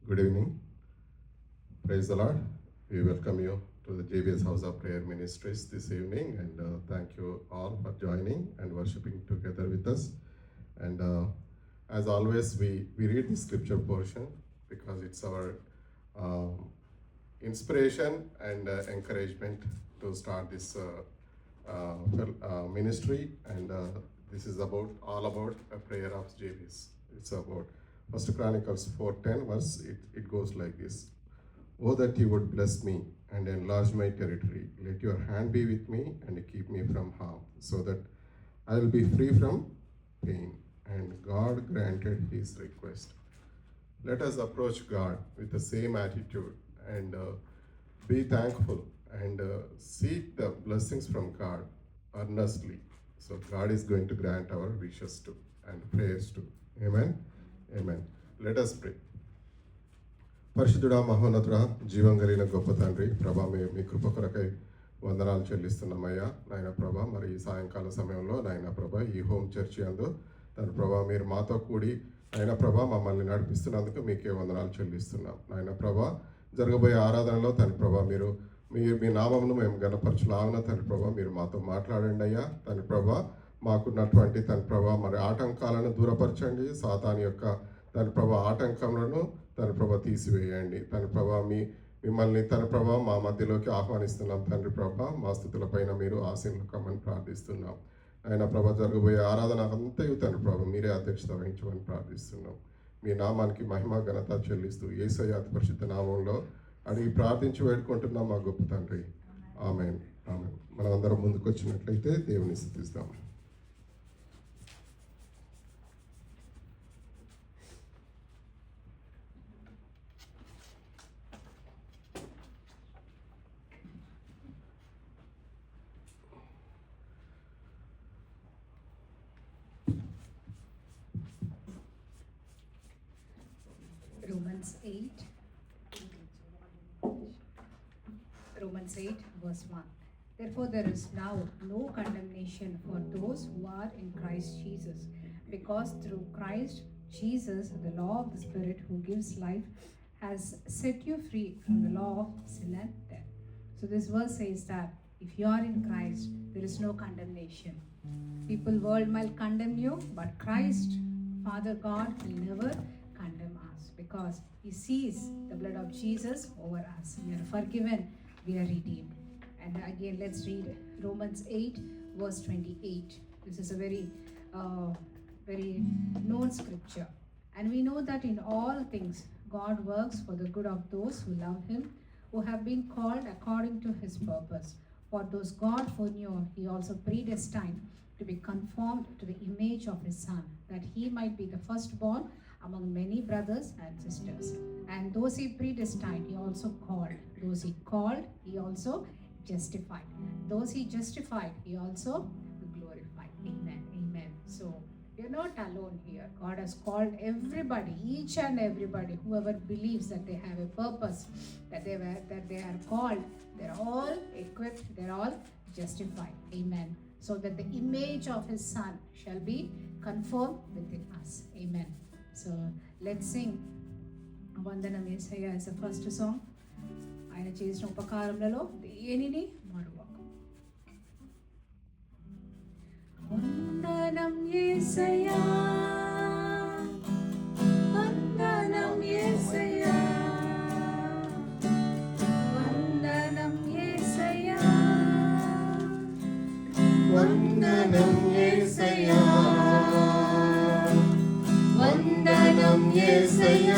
Good evening. Praise the Lord. We welcome you to the JBS House of Prayer Ministries this evening, and thank you all for joining and worshiping together with us. And as always, we read the scripture portion because it's our inspiration and encouragement to start this ministry. And this is all about a prayer of JBS. It's about First Chronicles 4:10 verse. It goes like this: "Oh, that you would bless me and enlarge my territory. Let your hand be with me and keep me from harm, so that I will be free from pain." And God granted his request. Let us approach God with the same attitude and be thankful and seek the blessings from God earnestly. So God is going to grant our wishes too and prayers too. Amen. Amen. Let us pray. పరిశుద్ధుడా, మహోన్నతుడా, జీవం కలిగిన గొప్ప తండ్రి, ప్రభా, మీ కృప కొరకై వందనాలు చెల్లిస్తున్నామయ్యా. నాయన ప్రభా, మరి ఈ సాయంకాల సమయంలో నాయన ప్రభా, ఈ హోమ్ చర్చి అందు తన ప్రభా మీరు మాతో కూడి నాయన ప్రభా మమ్మల్ని నడిపిస్తున్నందుకు మీకే వందనాలు చెల్లిస్తున్నాం. నాయన ప్రభా, జరగబోయే ఆరాధనలో తన ప్రభా మీరు మీ నామమును మేము గణపరచులాగున తన ప్రభా మీరు మాతో మాట్లాడండి అయ్యా. తన ప్రభా మాకున్నటువంటి తన ప్రభా మరి ఆటంకాలను దూరపరచండి. సాతాను యొక్క తన ప్రభా ఆటంకములను తన ప్రభా తీసివేయండి. తన ప్రభా మిమ్మల్ని తన ప్రభా మా మధ్యలోకి ఆహ్వానిస్తున్నాం. తండ్రి ప్రభా, మా స్థుతులపైన మీరు ఆశీర్వకమని ప్రార్థిస్తున్నాం. ఆయన ప్రభా జరగబోయే ఆరాధన అంతయు తన ప్రభా మీరే అధ్యక్షత వహించమని ప్రార్థిస్తున్నాం. మీ నామానికి మహిమ ఘనత చెల్లిస్తూ యేసయ్య అతి పరిశుద్ధ నామంలో అడిగి ప్రార్థించి వేడుకుంటున్నాం మా గొప్ప తండ్రి. ఆమేన్. ఆమేన్. మనం అందరం ముందుకు వచ్చినట్లయితే దేవుని స్తుతిస్తాం. Romans 8, verse 1. Therefore, there is now no condemnation for those who are in Christ Jesus, because through Christ Jesus, the law of the Spirit who gives life has set you free from the law of sin and death. So, this verse says that if you are in Christ, there is no condemnation. People, world might condemn you, but Christ, Father God, will never condemn us, because he sees the blood of Jesus over us. We are forgiven, we are redeemed. And again, let's read Romans 8 verse 28. This is a very known scripture, and we know that in all things God works for the good of those who love him, who have been called according to his purpose. For those God foreknew, he also predestined to be conformed to the image of his Son, that he might be the firstborn among many brothers and sisters. And those he predestined, he also called. Those he called, he also justified. Those he justified, he also glorified. Amen. Amen. So you're not alone here. God has called everybody, each and everybody, whoever believes that they have a purpose, that they are called, they're all equipped, they're all justified. Amen. So that the image of his Son shall be confirmed within us. Amen. So let's sing వందనం యేసయ్య as a first song. ఆయన చేసిన ఉపకారములలో దేనిని మరువకు. వందనం యేసయ్య, వందనం యేసయ్య, వందనం యేసయ్య, వందనం యేసయ్య, వందనం యేసయ్య,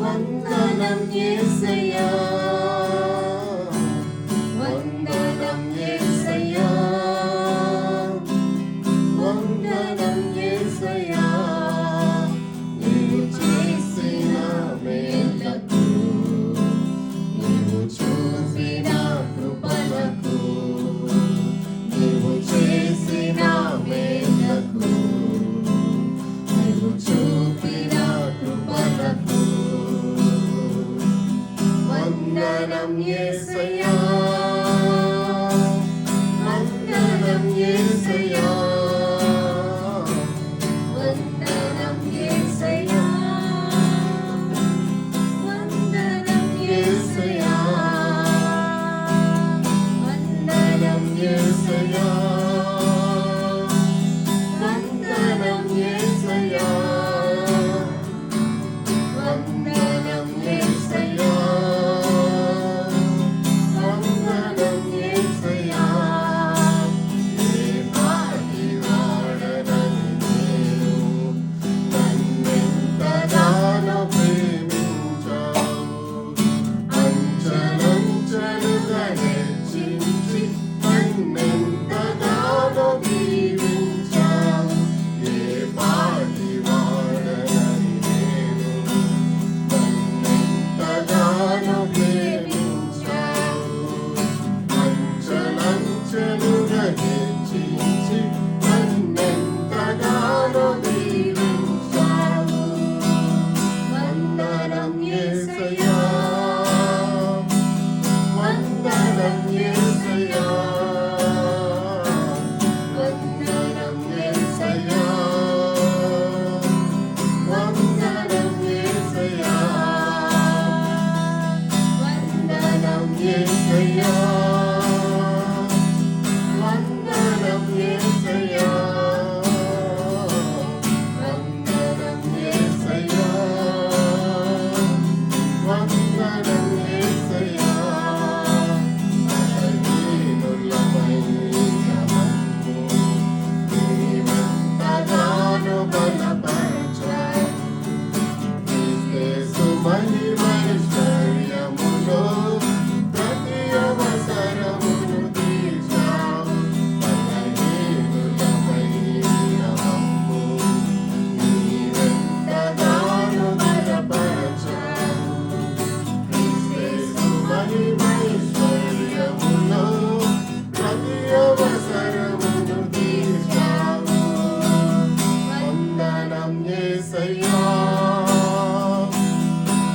వందనం యేసయ్య, వందనం యేసయ్య, వందనం యేసయ్య. నీవు చేసిన మేలకు, నీవు చూపిన కృపలకు, నీవు చేసిన మేలకు, నీవు చూపిన కృపలకు వందనం యేసయ్యా, వందనం యేసయ్యా, వందనం యేసయ్యా, యేసయ్యా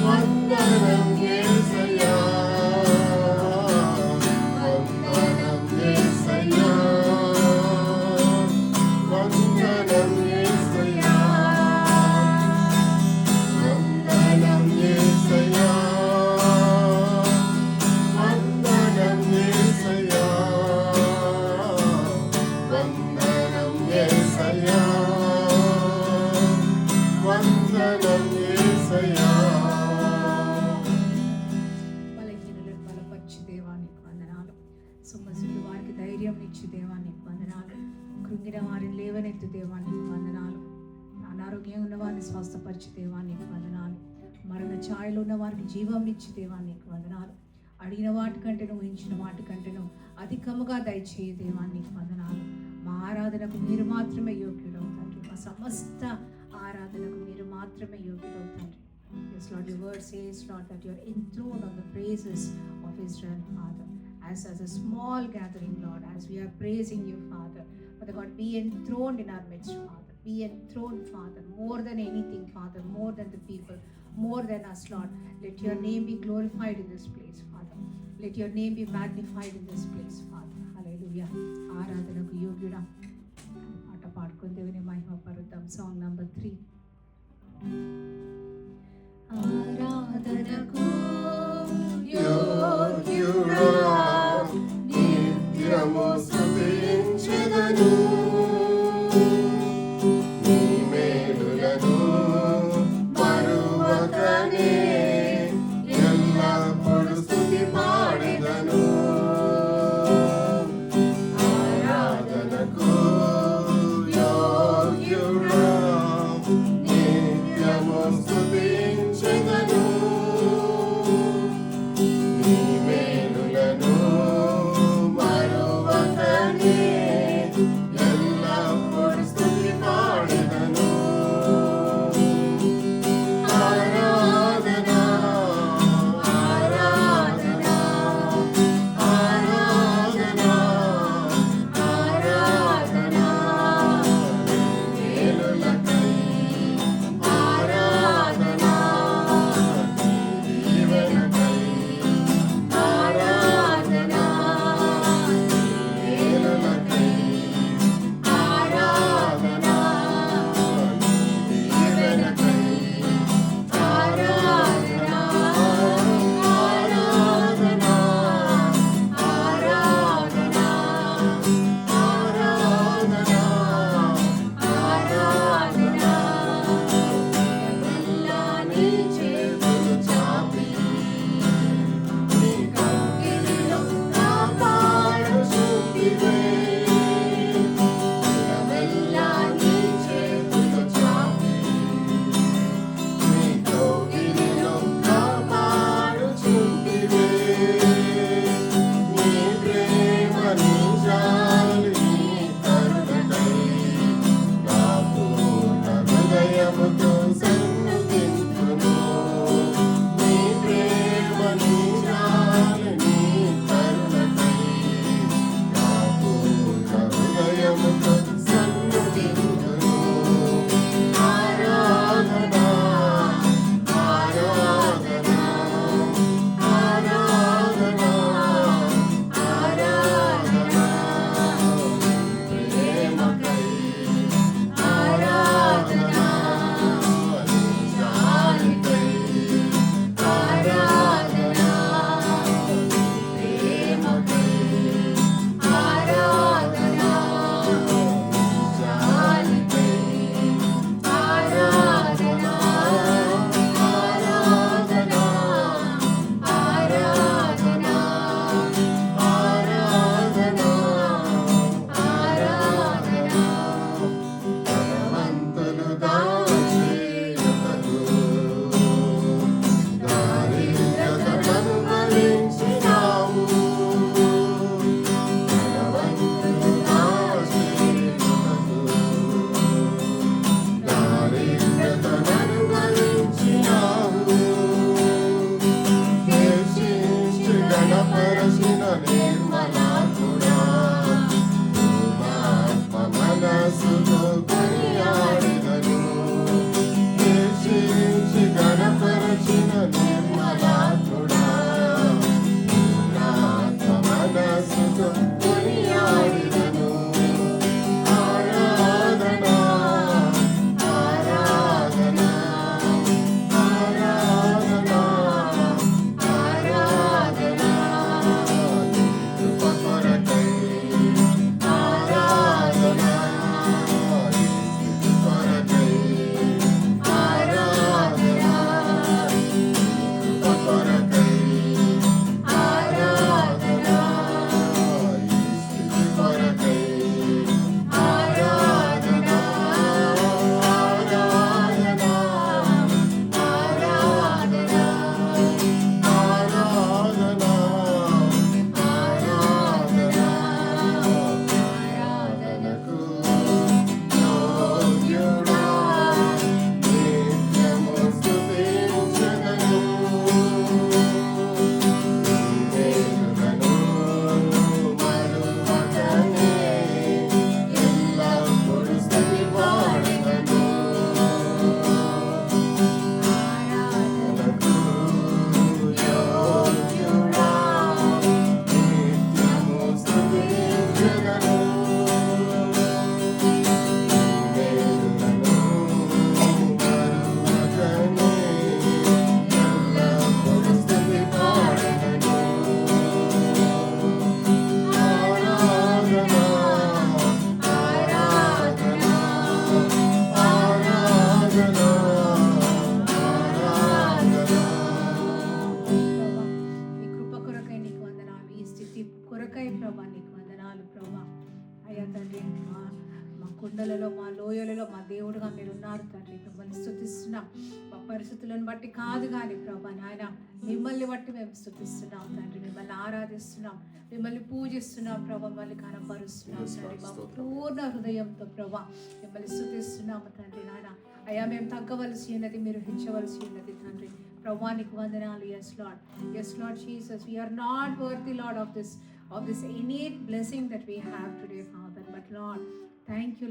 వందనం యేసయ్యా వందనం యేసయ్యా వందనం యేసయ్యా వందనం యేసయ్యా వందనం యేసయ్యా వందనం యేసయ్యా వందనం యేసయ్యా బలహీనులను బలపరిచి దేవానికి వందనాలు. సొమ్మసులు వారికి ధైర్యం ఇచ్చి దేవానికి వందనాలు. కృంగిన వారిని లేవనెత్తు దేవానికి వందనాలు. అనారోగ్యంగా ఉన్న వారిని స్వస్థపరిచి దేవానికి వందనాలు. మరణ ఛాయలో ఉన్న వారికి జీవం ఇచ్చి దేవానికి వందనాలు. అడిగిన వాటికంటేను ఊహించిన వాటికంటేను అధికముగా దయచేయి దేవానికి వందనాలు. మా ఆరాధనకు మీరు మాత్రమే యోగ్యుడవుతారు. మా సమస్త ఆరాధనకు మీరు మాత్రమే యోగ్యుడవుతారు. Yes, Lord, your word says, Lord, that you are enthroned on the praises of Israel, Father. As a small gathering, Lord, as we are praising you, Father. Father God, be enthroned in our midst, Father. Be enthroned, Father, more than anything, Father, more than the people, more than us, Lord. Let your name be glorified in this place, Father. Let your name be magnified in this place, Father. Hallelujah. ఆరాధనకు యోగ్యుడా పాట పాడుకొని దేవుని మహిమ పరుద్దాం. Song number 3. ఆరాధనకు యోగ్యుడా నిత్యము స్తుతించెదను నీ మేలులను మరువకనే ఎల్లప్పుడు స్తుతి పాడెదను ఆరాధనకు యోగ్యుడా స్తుతిస్తున్నాం. మా పరిస్థితులను బట్టి కాదు కానీ ప్రభా నాయన మిమ్మల్ని బట్టి మేము స్తుతిస్తున్నాం తండ్రి. మిమ్మల్ని ఆరాధిస్తున్నాం, మిమ్మల్ని పూజిస్తున్నాం ప్రభా, మిమ్మల్ని కనపరుస్తున్నాం తండ్రి. మా పూర్ణ హృదయంతో ప్రభా మిమ్మల్ని స్తుతిస్తున్నాము తండ్రి నాయన. అయ్యా మేము తగ్గవలసి ఉన్నది, మీరు హెచ్చవలసి ఉన్నది తండ్రి. ప్రభానికి వందనాలు. Yes lord Jesus, we're not worthy lord of this innate blessing that we have today, Father. But Lord, thank you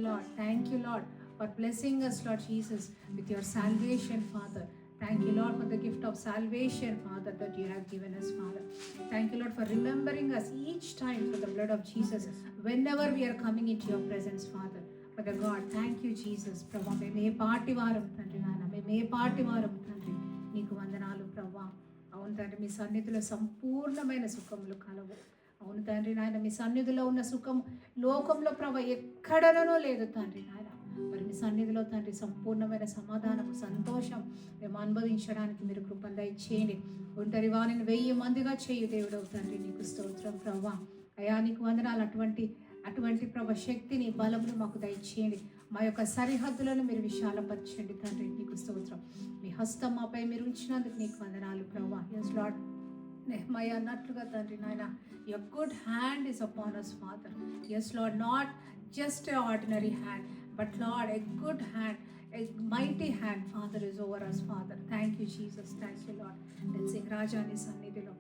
Lord for blessing us, Lord Jesus, with your salvation, Father. Thank you Lord for the gift of salvation, Father, that you have given us, Father. Thank you Lord for remembering us each time through the blood of Jesus whenever we are coming into your presence, Father. Father God, thank you Jesus. Prabha, మేము ఏ party వారం తండ్రి నాయన, మేము ఏ party వారం తండ్రి, నీకు వందనాలు ప్రభా. అవును తండ్రి, మీ సన్నిధిలో సంపూర్ణమైన సుఖములు కలవు. అవును తండ్రి నాయన, మీ సన్నిధిలో ఉన్న సుఖం లోకంలో ప్రభా ఎక్కడనో లేదు తండ్రి నాయన. మరి మీ సన్నిధిలో తండ్రి సంపూర్ణమైన సమాధానము, సంతోషం మేము అనుభవించడానికి మీరు కృపను దయచేయండి. ఒంటరి వారిని 1000 మందిగా చేయు దేవుడవు తండ్రి, నీకు స్తోత్రం ప్రభా. అయా నీకు వందనాలు. అటువంటి ప్రభ శక్తిని, బలమును మాకు దయచేయండి. మా యొక్క సరిహద్దులను మీరు విశాలపరచండి తండ్రి, నీకు స్తోత్రం. మీ హస్తం మాపై మీరు ఉంచినందుకు నీకు వందనాలు ప్రభా. ఎస్ లార్డ్, నెహెమయా అన్నట్లుగా తండ్రి నాయన, your good hand is upon us, Father. Yes Lord, not just an ordinary hand, but Lord, a good hand, a mighty hand, Father, is over us, Father. Thank you Jesus, thank you Lord. Let's sing Rajani Sannidhilo.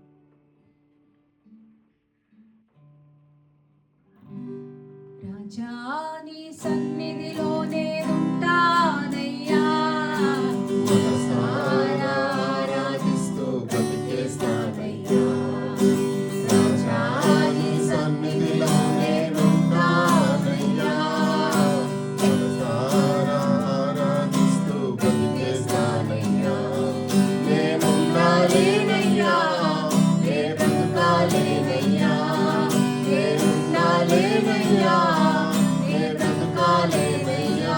Rajani Sannidhilo ne untanayya, మనసారా ఆరాధిస్తూ బ్రతికేస్తానయ్యా. రాజాని సన్నిధిలో నేనుంటానయ్యా, మనసారా ఆరాధిస్తూ బ్రతికేస్తానయ్యా. నేనుండాలేనయ్యా, నే బ్రతకాలేనయ్యా, నేనుండాలేనయ్యా, నే బ్రతకాలేనయ్యా.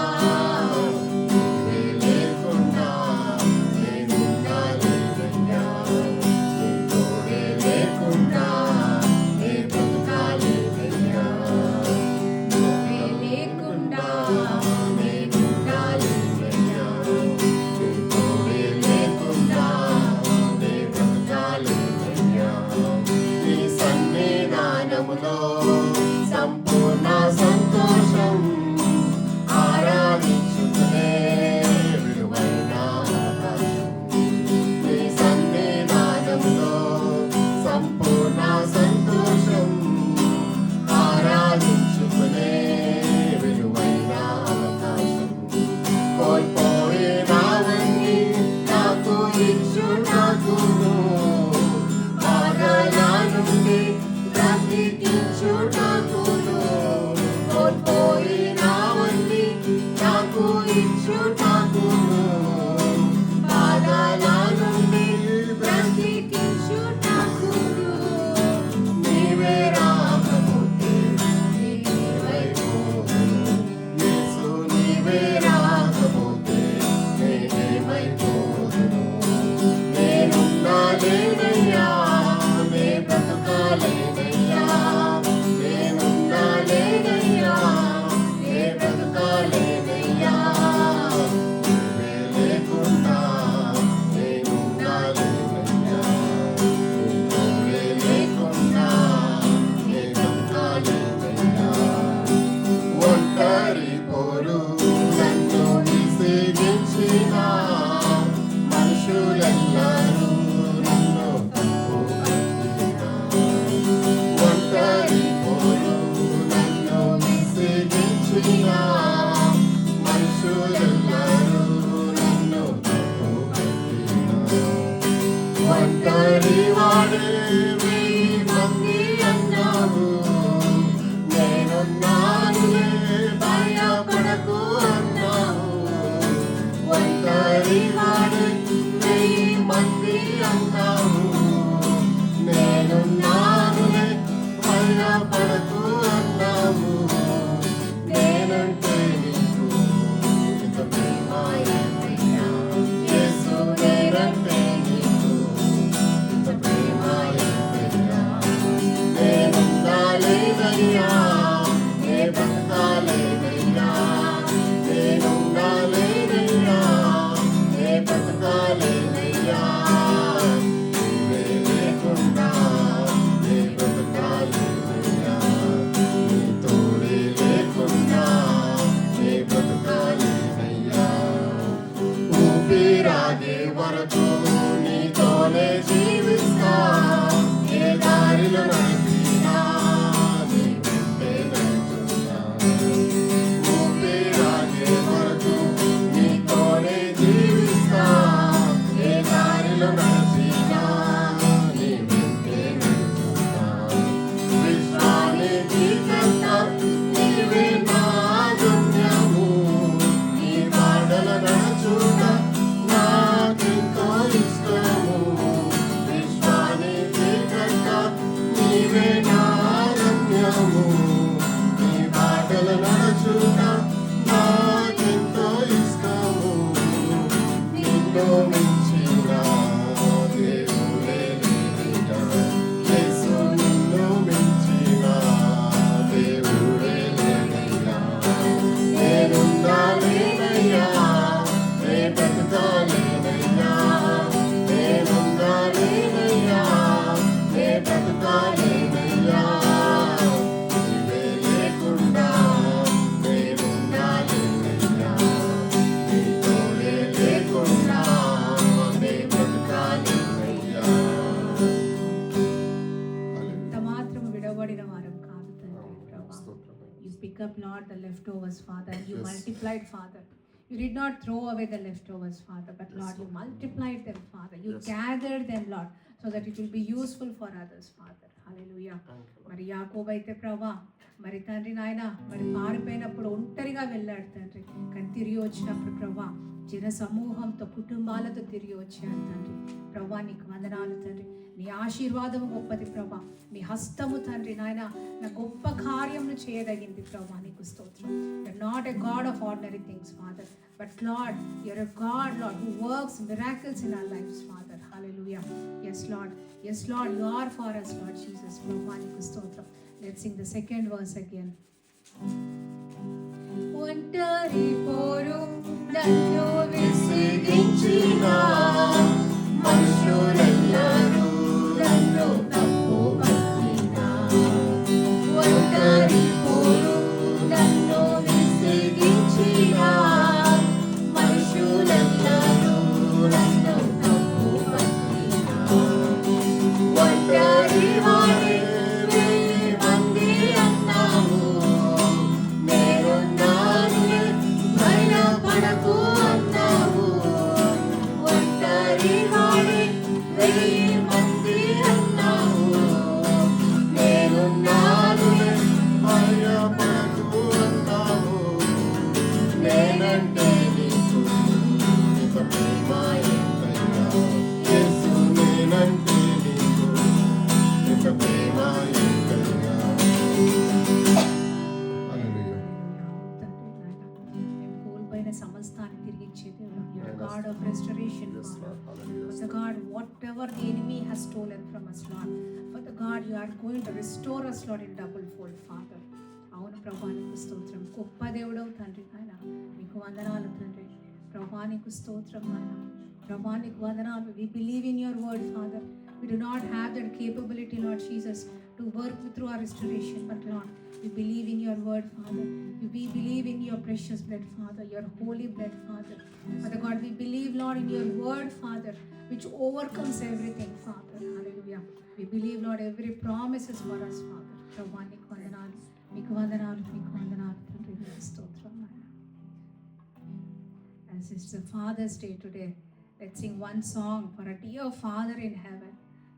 సంపూర్ణ సంతోషం ఆరాధించుకునే విలువైన అవకాశం. నీ సన్నిధానంలో సంపూర్ణ సంతోషం ఆరాధించుకునే విలువైన అవకాశం. కోల్పోయినవన్నీ నాకు ఇచ్చుటకును, బాధల నుండి బ్రతికించుటకును, కోల్పోయినవన్నీ నాకు ఇచ్చుటకును, బాధల నుండి బ్రతికించుటకును. నీవే రాకపోతే నేనేమైపోదును, యేసు నీవే రాకపోతే నేనేమైపోదును. నేనుండాలేనయ్యా, నే బ్రతకాలేనయ్యా, నేనుండాలేనయ్యా, నే బ్రతకాలేనయ్యా. నీవే లేకుండా నేనుండాలేనయ్యా, నీవే లేకుండా నే బ్రతకాలేనయ్యా. ఒంటరి పోరు నన్ను విసిగించిన మనుషులెల్లరూ నన్ను తప్పుపట్టినా, ఒంటరి పోరు నన్ను విసిగించిన మనుషులెల్లరూ నన్ను తప్పుపట్టినా, ఒంటరి వాడే 1000 మంది అన్నావు, నేనున్నానులే భయపడకు అన్నావు. ఒంటరి వాడే 1000 మంది అన్నావు, నేనున్నానులే భయపడకు అన్నావు. నేనంటే నీకు ఇంత ప్రేమ ఏమయ్యా, యేసు నేనంటే నీకు ఇంత ప్రేమ ఏమయ్యా. వరకు నీతోనే జీవిస్తా, ఏ దారిలో నడిపినా నీ వెంటే నడుచుతా. ఊపిరాగే వరకు నీతోనే జీవిస్తా, ఏ దారిలో నడిపినా నీ వెంటే నడుచుతా. విశ్వానికి కర్త నీవే నా గమ్యము, నీ బాటల నడుచుట నాకెంతో ఇష్టము. విశ్వానికి కర్త నీవే నా గమ్యము, నీ బాటల నడుచుట నాకెంతో ఇష్టము. నిన్ను మించిన దేవుడే లేడయ్యా, యేసు నిన్ను మించిన దేవుడే లేడయ్యా. నేనుండాలేనయ్యా, నే బ్రతకాలేనయ్యా, నేనుండాలేనయ్యా, నే బ్రతకాలేనయ్యా. నీవే లేకుండా నేనుండాలేనయ్యా, నీ తోడే లేకుండా నే బ్రతకాలేనయ్యా. ఇంత మాత్రం విడవబడిన వారం కాదు తండ్రి ప్రభా. You pick up, Lord, the leftovers, Father. You Yes. multiplied, Father. You did not throw away the leftovers, Father, but Lord, you multiplied them, Father. You Yes. gathered them, Lord, so that it will be useful for others, Father. Hallelujah. మరి యాకోబు అయితే ప్రభా, మరి తండ్రి నాయన మరి పారిపోయినప్పుడు ఒంటరిగా వెళ్ళాడు తండ్రి, కానీ తిరిగి వచ్చినప్పుడు ప్రభా జన సమూహంతో కుటుంబాలతో తిరిగి వచ్చాడు తండ్రి. ప్రభా నీకు వందనాలు తండ్రి, నీ ఆశీర్వాదము గొప్పది ప్రభా, నీ హస్తము తండ్రి నాయన నా గొప్ప కార్యమును చేయదగింది ప్రభా, నీకు స్తోత్రం. You're not a God of ordinary things, Father, but Lord, you're a God, Lord, who works miracles in our lives, Father. Hallelujah. Yes, Lord. Yes, Lord, you are for us, Lord Jesus. ప్రభా నీకు స్తోత్రం. Let's sing the second verse again. ఒంటరి పోరు నన్ను విసిగించిన మనుషులెల్లరూ నన్ను తప్పుపట్టినా, ఒంటరి పోరు నన్ను విసిగించిన మనుషులెల్లరూ నన్ను తప్పుపట్టినా, ఒంటరి వాడే వెయ్యి మంది అన్నావు, నేనున్నానులే భయపడకు అన్నావు. ఒంటరి వాడే వెయ్యి మంది అన్నావు, నేనున్నానులే భయపడకు అన్నావు. నేనంటే నీకు ఇంత ప్రేమ ఎంతయ్యా, యేసు నేనంటే నీకు ఇంత ప్రేమ ఎంతయ్యా. హల్లెలూయా. మేము కోల్పోయిన సమస్తాన్ని తిరిగి ఇచ్చే దేవుడు. You're a God of restoration, Yes, Father. Lord. Hallelujah. For the God, whatever the enemy has stolen from us, Lord, for the God, you are going to restore us, Lord, in double fold, Father. అవును ప్రభా నీకు స్తోత్రం. గొప్ప దేవుడవు తండ్రి నాయన, నీకు వందనాలు తండ్రి. ప్రభా నీకు స్తోత్రం నాయన, ప్రభా నీకు వందనాలు. We believe in your word, Father. We do not have that capability, Lord Jesus, to work through our restoration, but Lord, we believe in your word, Father. We believe in your precious blood, Father, your holy blood, Father. Father God, we believe, Lord, in your word, Father, which overcomes everything, Father. Hallelujah. We believe, Lord, every promise is for us, Father. ప్రభా నీకు వందనాలు, మీకు వందనాలు, మీకు వందనాలు తండ్రి, నీకు స్తోత్రం నాయన. As it's the Father's Day today, let's sing one song for a dear Father in heaven.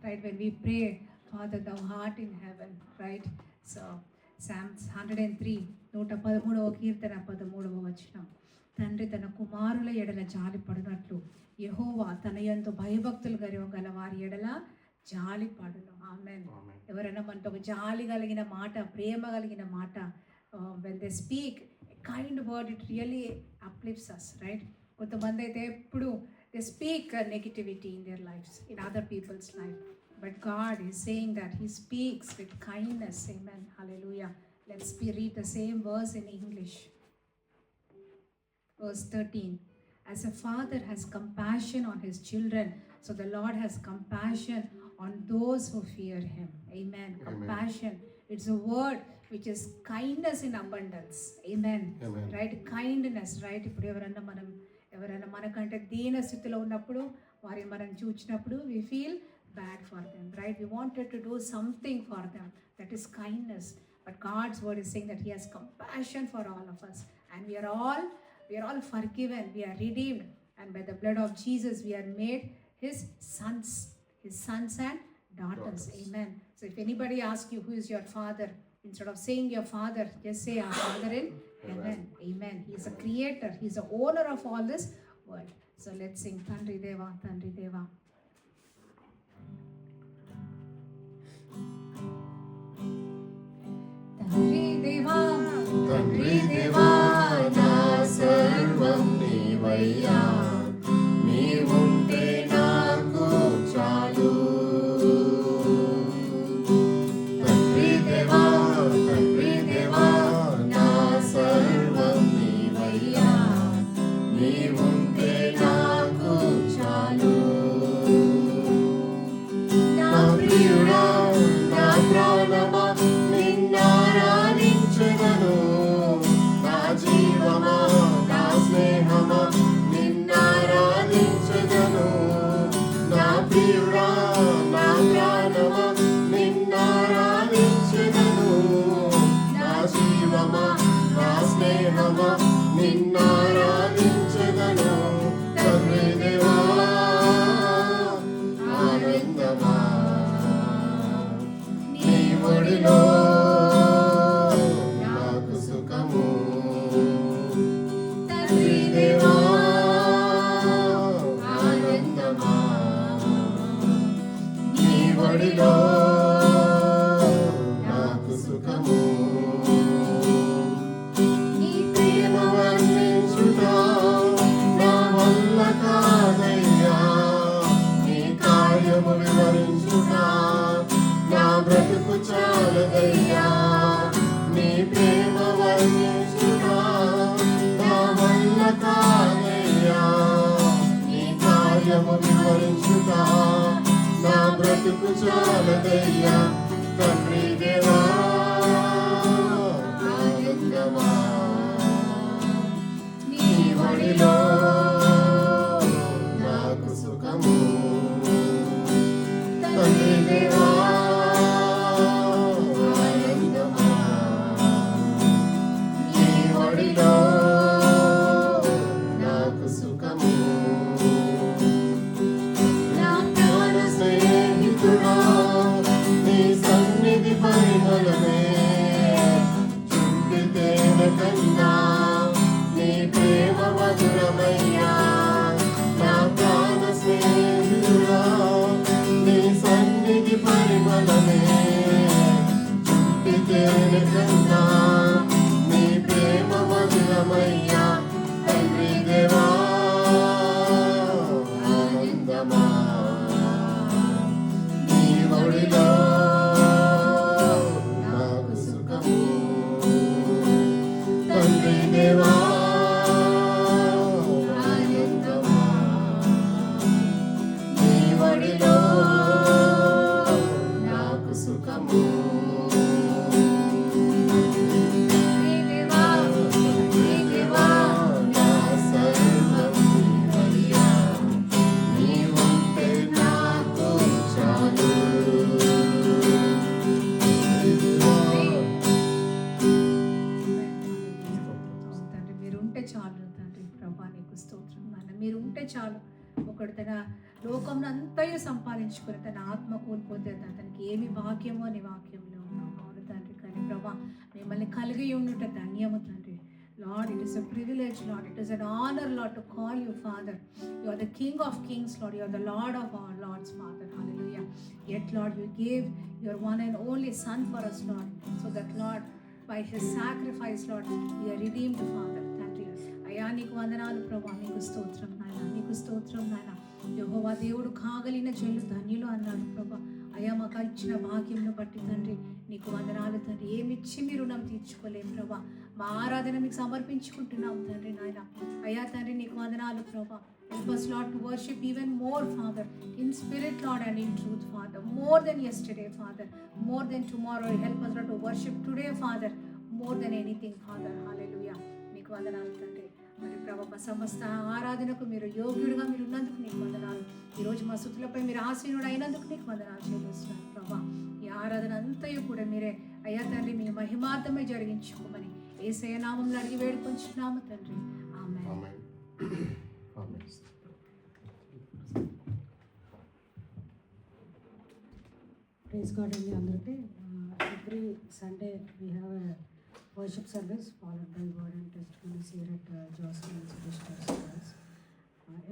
Right, when we pray, Father, thou art in heaven, right? So Psalms 103, 113వ కీర్తన 13వ వచనం. తండ్రి తన కుమారుల ఎడల జాలి పడినట్లు యెహోవా తన యందు భయభక్తులు గల వారి ఎడల జాలి పడును. ఆమేన్. ఎవరైనా మనతో ఒక జాలి కలిగిన మాట, ప్రేమ కలిగిన మాట, when they speak a kind word, it really uplifts us, right? కొంతమంది అయితే ఎప్పుడు they speak negativity in their lives, in other people's life. But God is saying that He speaks with kindness. Amen. Hallelujah. Let's read the same verse in English. Verse 13. As a father has compassion on his children, so the Lord has compassion on those who fear Him. Amen. Amen. Compassion. It's a word which is kindness in abundance. Amen. Amen. Right? Kindness, right? ఇప్పుడు ఎవరన్నా మనం ఎవరైనా మనకంటే దీన స్థితిలో ఉన్నప్పుడు వారిని మనం చూచినప్పుడు we feel bad for them, right? We wanted to do something for them. That is kindness. But God's word is saying that He has compassion for all of us, and we are all forgiven. We are redeemed, and by the blood of Jesus, we are made His sons and daughters. Amen. So if anybody asks you who is your father, instead of saying your father, just say our Father in heaven. Amen. He is a creator. He is the owner of all this world. So let's sing Tandri Deva, Tandri Deva. Tandri Deva, తండ్రి దేవా నా సర్వం నీవయ్యా, నీవుంటే నాకు చాలు. తండ్రి దేవా నా సర్వం నీవయ్యా, నీవుంటే నాకు చాలు. నా ప్రియుడా నా ప్రాణమా నిన్నారాధించెదను, నా జీవమా నా స్నేహమా నిన్నారాధించెదను. నా ప్రియుడా నా ప్రాణమా నిన్నారాధించెదను, నా జీవమా నా స్నేహమా నిన్నారాధించెదను. తండ్రి దేవా ఆనందమా నీ ఒడిలో నాకు సుఖము. తండ్రి దేవా ఆనందమా నీ ఒడిలో నాకు సుఖము. నీ ప్రేమ వర్ణించుట నా వల్ల కాదయ్యా, నీ కార్యము వివరించుట నా బ్రతుకు చాలదయ్యా. నీ ప్రేమ వర్ణించుట నా వల్ల కాదయ్యా, నీ కార్యము వివరించుట నా బ్రతుకు చాలదయ్యా. తండ్రి దేవా ఆనందమా నీ ఒడిలో నాకు సుఖము. తండ్రి దేవా ఆనందమా నీ ఒడిలో నాకు సుఖము. నా ప్రాణ స్నేహితుడా నీ సన్నిధి పరిమళమే, చుంటి తేనె కన్నా నీ ప్రేమ మధురమయ్యా. నా ప్రాణ స్నేహితుడా నీ సన్నిధి పరిమళమే, చుంటి తేనె కన్నా నీ ప్రేమ మధురమయ్యా. తండ్రి దేవా ఆనందమా నీ ఒడిలో నాకు సుఖము. తండ్రి దేవా ఆనందమా నీ ఒడిలో నాకు సుఖము. తండ్రి దేవా నా సర్వం నీవయ్యా, నీవుంటే నాకు చాలు. తండ్రి మీరు ఉంటే చాలు తండ్రి. ప్రభా నీకు స్తోత్రం నాన్న. మీరు ఉంటే చాలు. ఒకడు తన లోకం అంతయు సంపాదించుకుని తన ఆత్మ కోల్పోతే అతనికి ఏమి భాగ్యమో నీ వాక్యంలో ఉన్నాం. అవును తండ్రి. కానీ ప్రభా మిమ్మల్ని కలిగి ఉండుట ధన్యము తండ్రి. Lord, it is a privilege, Lord. It is an honor, Lord, to call you Father. You are the King of Kings, Lord. You are the Lord of our Lords, Father. Hallelujah. Yet, Lord, you gave your one and only Son for us, Lord, so that, Lord, by His sacrifice, Lord, we are redeemed, Father. తండ్రి అయ్యా నీకు వందనాలు ప్రభా. నీకు స్తోత్రం నాయన, నీకు స్తోత్రం నాయన. యెహోవా దేవుడు కాగలిగిన జనులు ధన్యులు అన్నాడు ప్రభా. అయ్యా మాకు ఇచ్చిన భాగ్యంను బట్టి తండ్రి నీకు వందనాలు తండ్రి. ఏమిచ్చి మీ రుణం తీర్చుకోలేం ప్రభా. మా ఆరాధన మీకు సమర్పించుకుంటున్నాం తండ్రి నాయన. అయ్యా తండ్రి నీకు వందనాలు ప్రభా. Help us, Lord, to worship even more, Father, in spirit, Lord, and in truth, Father. More than yesterday, Father. More than tomorrow. Help us, Lord, to worship today, Father. More than anything, Father. Hallelujah. నీకు వందనాలు తండ్రి. మరి ప్రభా సమస్త ఆరాధనకు మీరు యోగ్యుడిగా మీరు ఉన్నందుకు నీకు వందనాలు. ఈరోజు మా స్తుతులపై మీరు ఆసీనుడు అయినందుకు నీకు వందనాలు చెల్లిస్తున్నాను ప్రభా. ఈ ఆరాధన అంతయు కూడా మీరే అయ్యా తండ్రి మీ మహిమార్థమే జరిగించుకోమని యేసయ్య నామములో అడిగి వేడుకొంచున్నాము తండ్రి. ఆమేన్. ఆమేన్. ఆమేన్. Praise God and అందరికీ every Sunday we have a worship service followed by word and testimonies here at Jocelyn Institutional Schools.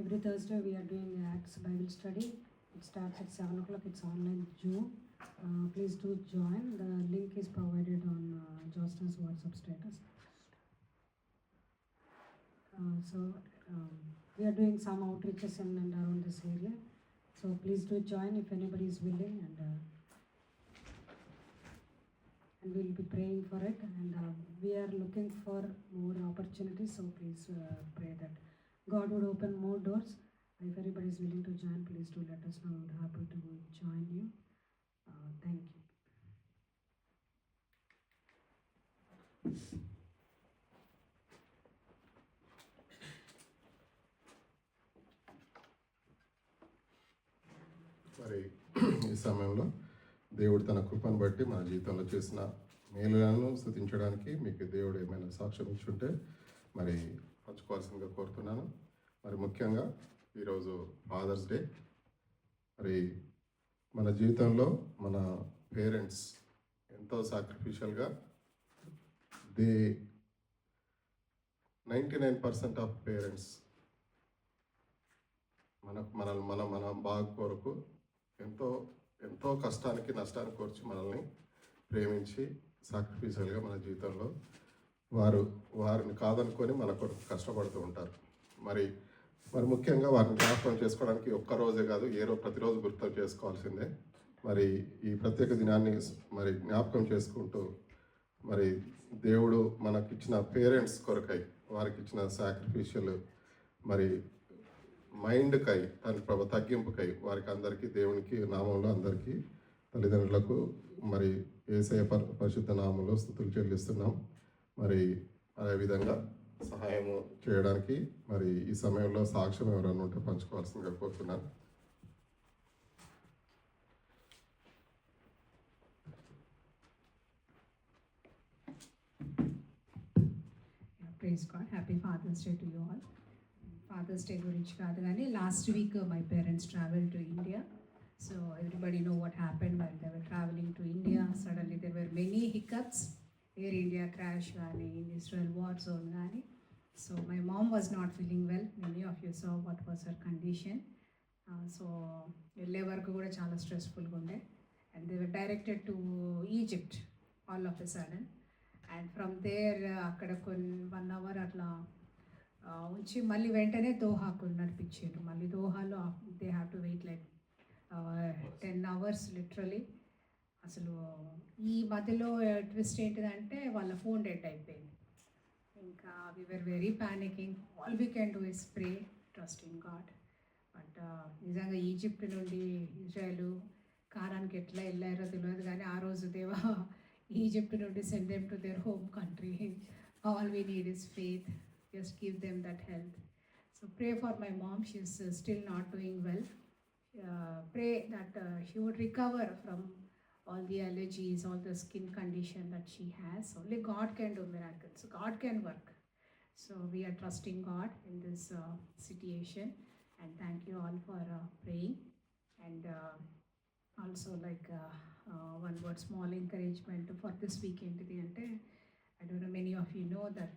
Every Thursday we are doing Acts Bible study. It starts at 7 o'clock. It's online Zoom. Please do join. The link is provided on Jocelyn's WhatsApp status. We are doing some outreaches in and around this area. So please do join if anybody is willing, and we'll be praying for it. And we are looking for more opportunities. So please pray that God would open more doors. If anybody is willing to join, please do let us know. We're happy to join you. Thank you. మరి ఈ సమయంలో దేవుడు తన కృపను బట్టి మన జీవితంలో చేసిన మేలులను స్తుతించడానికి మీకు దేవుడు ఏమైనా సాక్ష్యం ఇచ్చుంటే మరి పంచుకోవాల్సిందిగా కోరుతున్నాను. మరి ముఖ్యంగా ఈరోజు ఫాదర్స్ డే. మరి మన జీవితంలో మన పేరెంట్స్ ఎంతో సాక్రిఫిషియల్గా 99% ఆఫ్ పేరెంట్స్ మన బాగు కొరకు ఎంతో ఎంతో కష్టానికి నష్టానికి కోర్చి మనల్ని ప్రేమించి సాక్రిఫిషియల్గా మన జీవితంలో వారిని కాదనుకొని మన కొరకు కష్టపడుతూ ఉంటారు. మరి ముఖ్యంగా వారిని జ్ఞాపకం చేసుకోవడానికి ఒక్కరోజే కాదు, ప్రతిరోజు గుర్తు చేసుకోవాల్సిందే. మరి ఈ ప్రత్యేక దినాన్ని మరి జ్ఞాపకం చేసుకుంటూ మరి దేవుడు మనకిచ్చిన పేరెంట్స్ కొరకై వారికి ఇచ్చిన సాక్రిఫిషియల్ మరి మైండ్కై తన తగ్గింపుకై వారికి అందరికీ దేవునికి నామంలో అందరికీ తల్లిదండ్రులకు మరి యేసయ్య పరిశుద్ధ నామంలో స్తుతులు చెల్లిస్తున్నాం. మరి అదేవిధంగా సహాయం చేయడానికి మరి ఈ సమయంలో సాక్ష్యం ఎవరైనా ఉంటే పంచుకోవాల్సిందిగా కోరుతున్నాను. Praise God. Happy Father's Day to you all. Father's Day గురించి కాదు కానీ last week my parents travel to India. So everybody know what happened while they were travelling to India. Suddenly there were many hiccups. Air India crash కానీ, in Israel war zone కానీ. So my mom was not feeling well. Many of you saw what was her condition. సో వెళ్ళే వరకు కూడా చాలా స్ట్రెస్ఫుల్గా ఉండే. And they were directed to Egypt all of a sudden. And from there అక్కడ 1 hour అట్లా ఉంచి మళ్ళీ వెంటనే దోహాకు నడిపించారు. మళ్ళీ దోహాలో they have to wait like 10 hours literally. అసలు ఈ మధ్యలో ట్విస్ట్ ఏంటిదంటే వాళ్ళ ఫోన్ డెడ్ అయిపోయింది. ఇంకా we were very panicking. All we can do is pray, trust in God. But నిజంగా ఈజిప్ట్ నుండి ఇజ్రాయెల్ కారానికి ఎట్లా వెళ్ళారో తెలియదు కానీ ఆ రోజు దేవా ఈజిప్ట్ నుండి send them to their home country. All we need is faith. Just give them that health. So pray for my mom. She's still not doing well. Pray that she would recover from all the allergies, all the skin condition that she has. Only God can do miracles. God can work. So we are trusting God in this situation. And thank you all for praying. And also like one word small encouragement for this weekend. I don't know, many of you know that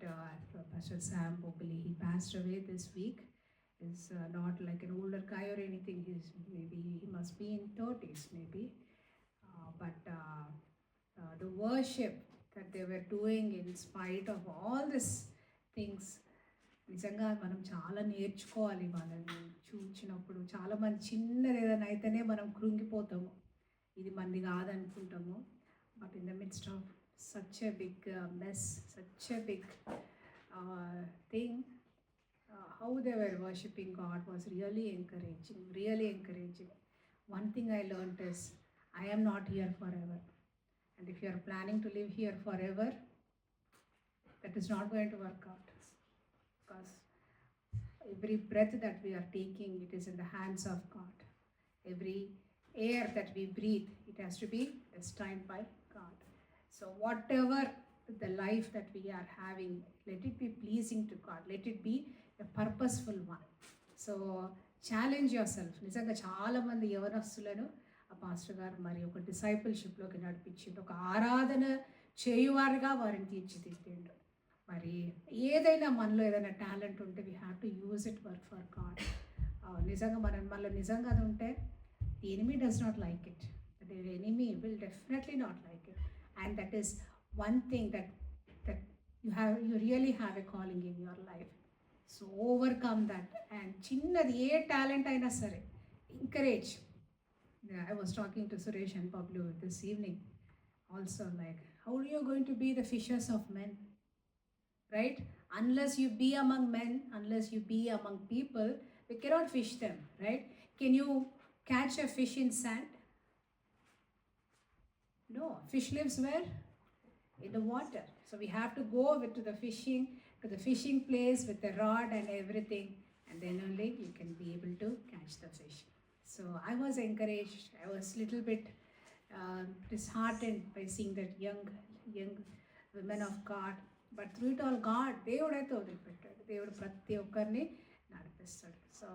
Pastor Sam Popoli, he passed away this week. Is not like an older guy or anything. He must be in 30s maybe. But the worship that they were doing in spite of all these things, నిజంగా మనం చాలా నేర్చుకోవాలి. వాళ్ళని చూసినప్పుడు చాలామంది చిన్నది ఏదైనా అయితేనే మనం కృంగిపోతాము, ఇది మంది కాదనుకుంటాము. But in the midst of such a big mess, such a big thing, how they were worshipping God was really encouraging. One thing I learned is I am not here forever, and if you are planning to live here forever, that is not going to work out. because every breath that we are taking, it is in the hands of God. Every air that we breathe, it has to be destined by God. So whatever the life that we are having, let it be pleasing to God. Let it be a purposeful one. So challenge your self. నిజంగా చాలామంది యవనస్తులను ఆ pastor గారు మరి ఒక డిసైపుల్షిప్లోకి నడిపించిండు, ఒక ఆరాధన చేయువారుగా వారిని తీర్చిదిద్దిండు. మరి ఏదైనా మనలో ఏదైనా టాలెంట్ ఉంటే we have to use it work for God. నిజంగా మనలో నిజంగా అది ఉంటే the enemy does not like it. The enemy will definitely not like it. And that is one thing that you really have a calling in your life. So overcome that. And chinnadi A talent అయినా సరే encourage. I was talking to Suresh and Pablu this evening also, like, how are you going to be the fishers of men, right? Unless you be among men, unless you be among people, we cannot fish them, right? Can you catch a fish in sand? No. Fish lives where? In the water. So we have to go to the fishing place with the rod and everything, and then only you can be able to catch the fish. So I was encouraged. I was little bit disheartened by seeing that young women of God. But through it all, God, దేవుడైతే వదిలిపెట్టాడు. దేవుడు ప్రతి ఒక్కరిని నడిపిస్తాడు. So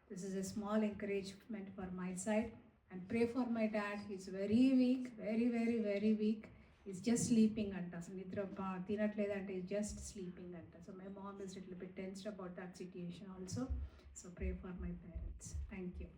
this is a small encouragement for my side. And pray for my dad. He's very weak, very, very, very weak. He's just sleeping anta. అసలు నిద్ర తినట్లేదంటే is just sleeping అంట. So my mom is little bit tensed about that situation also. So pray for my parents. Thank you.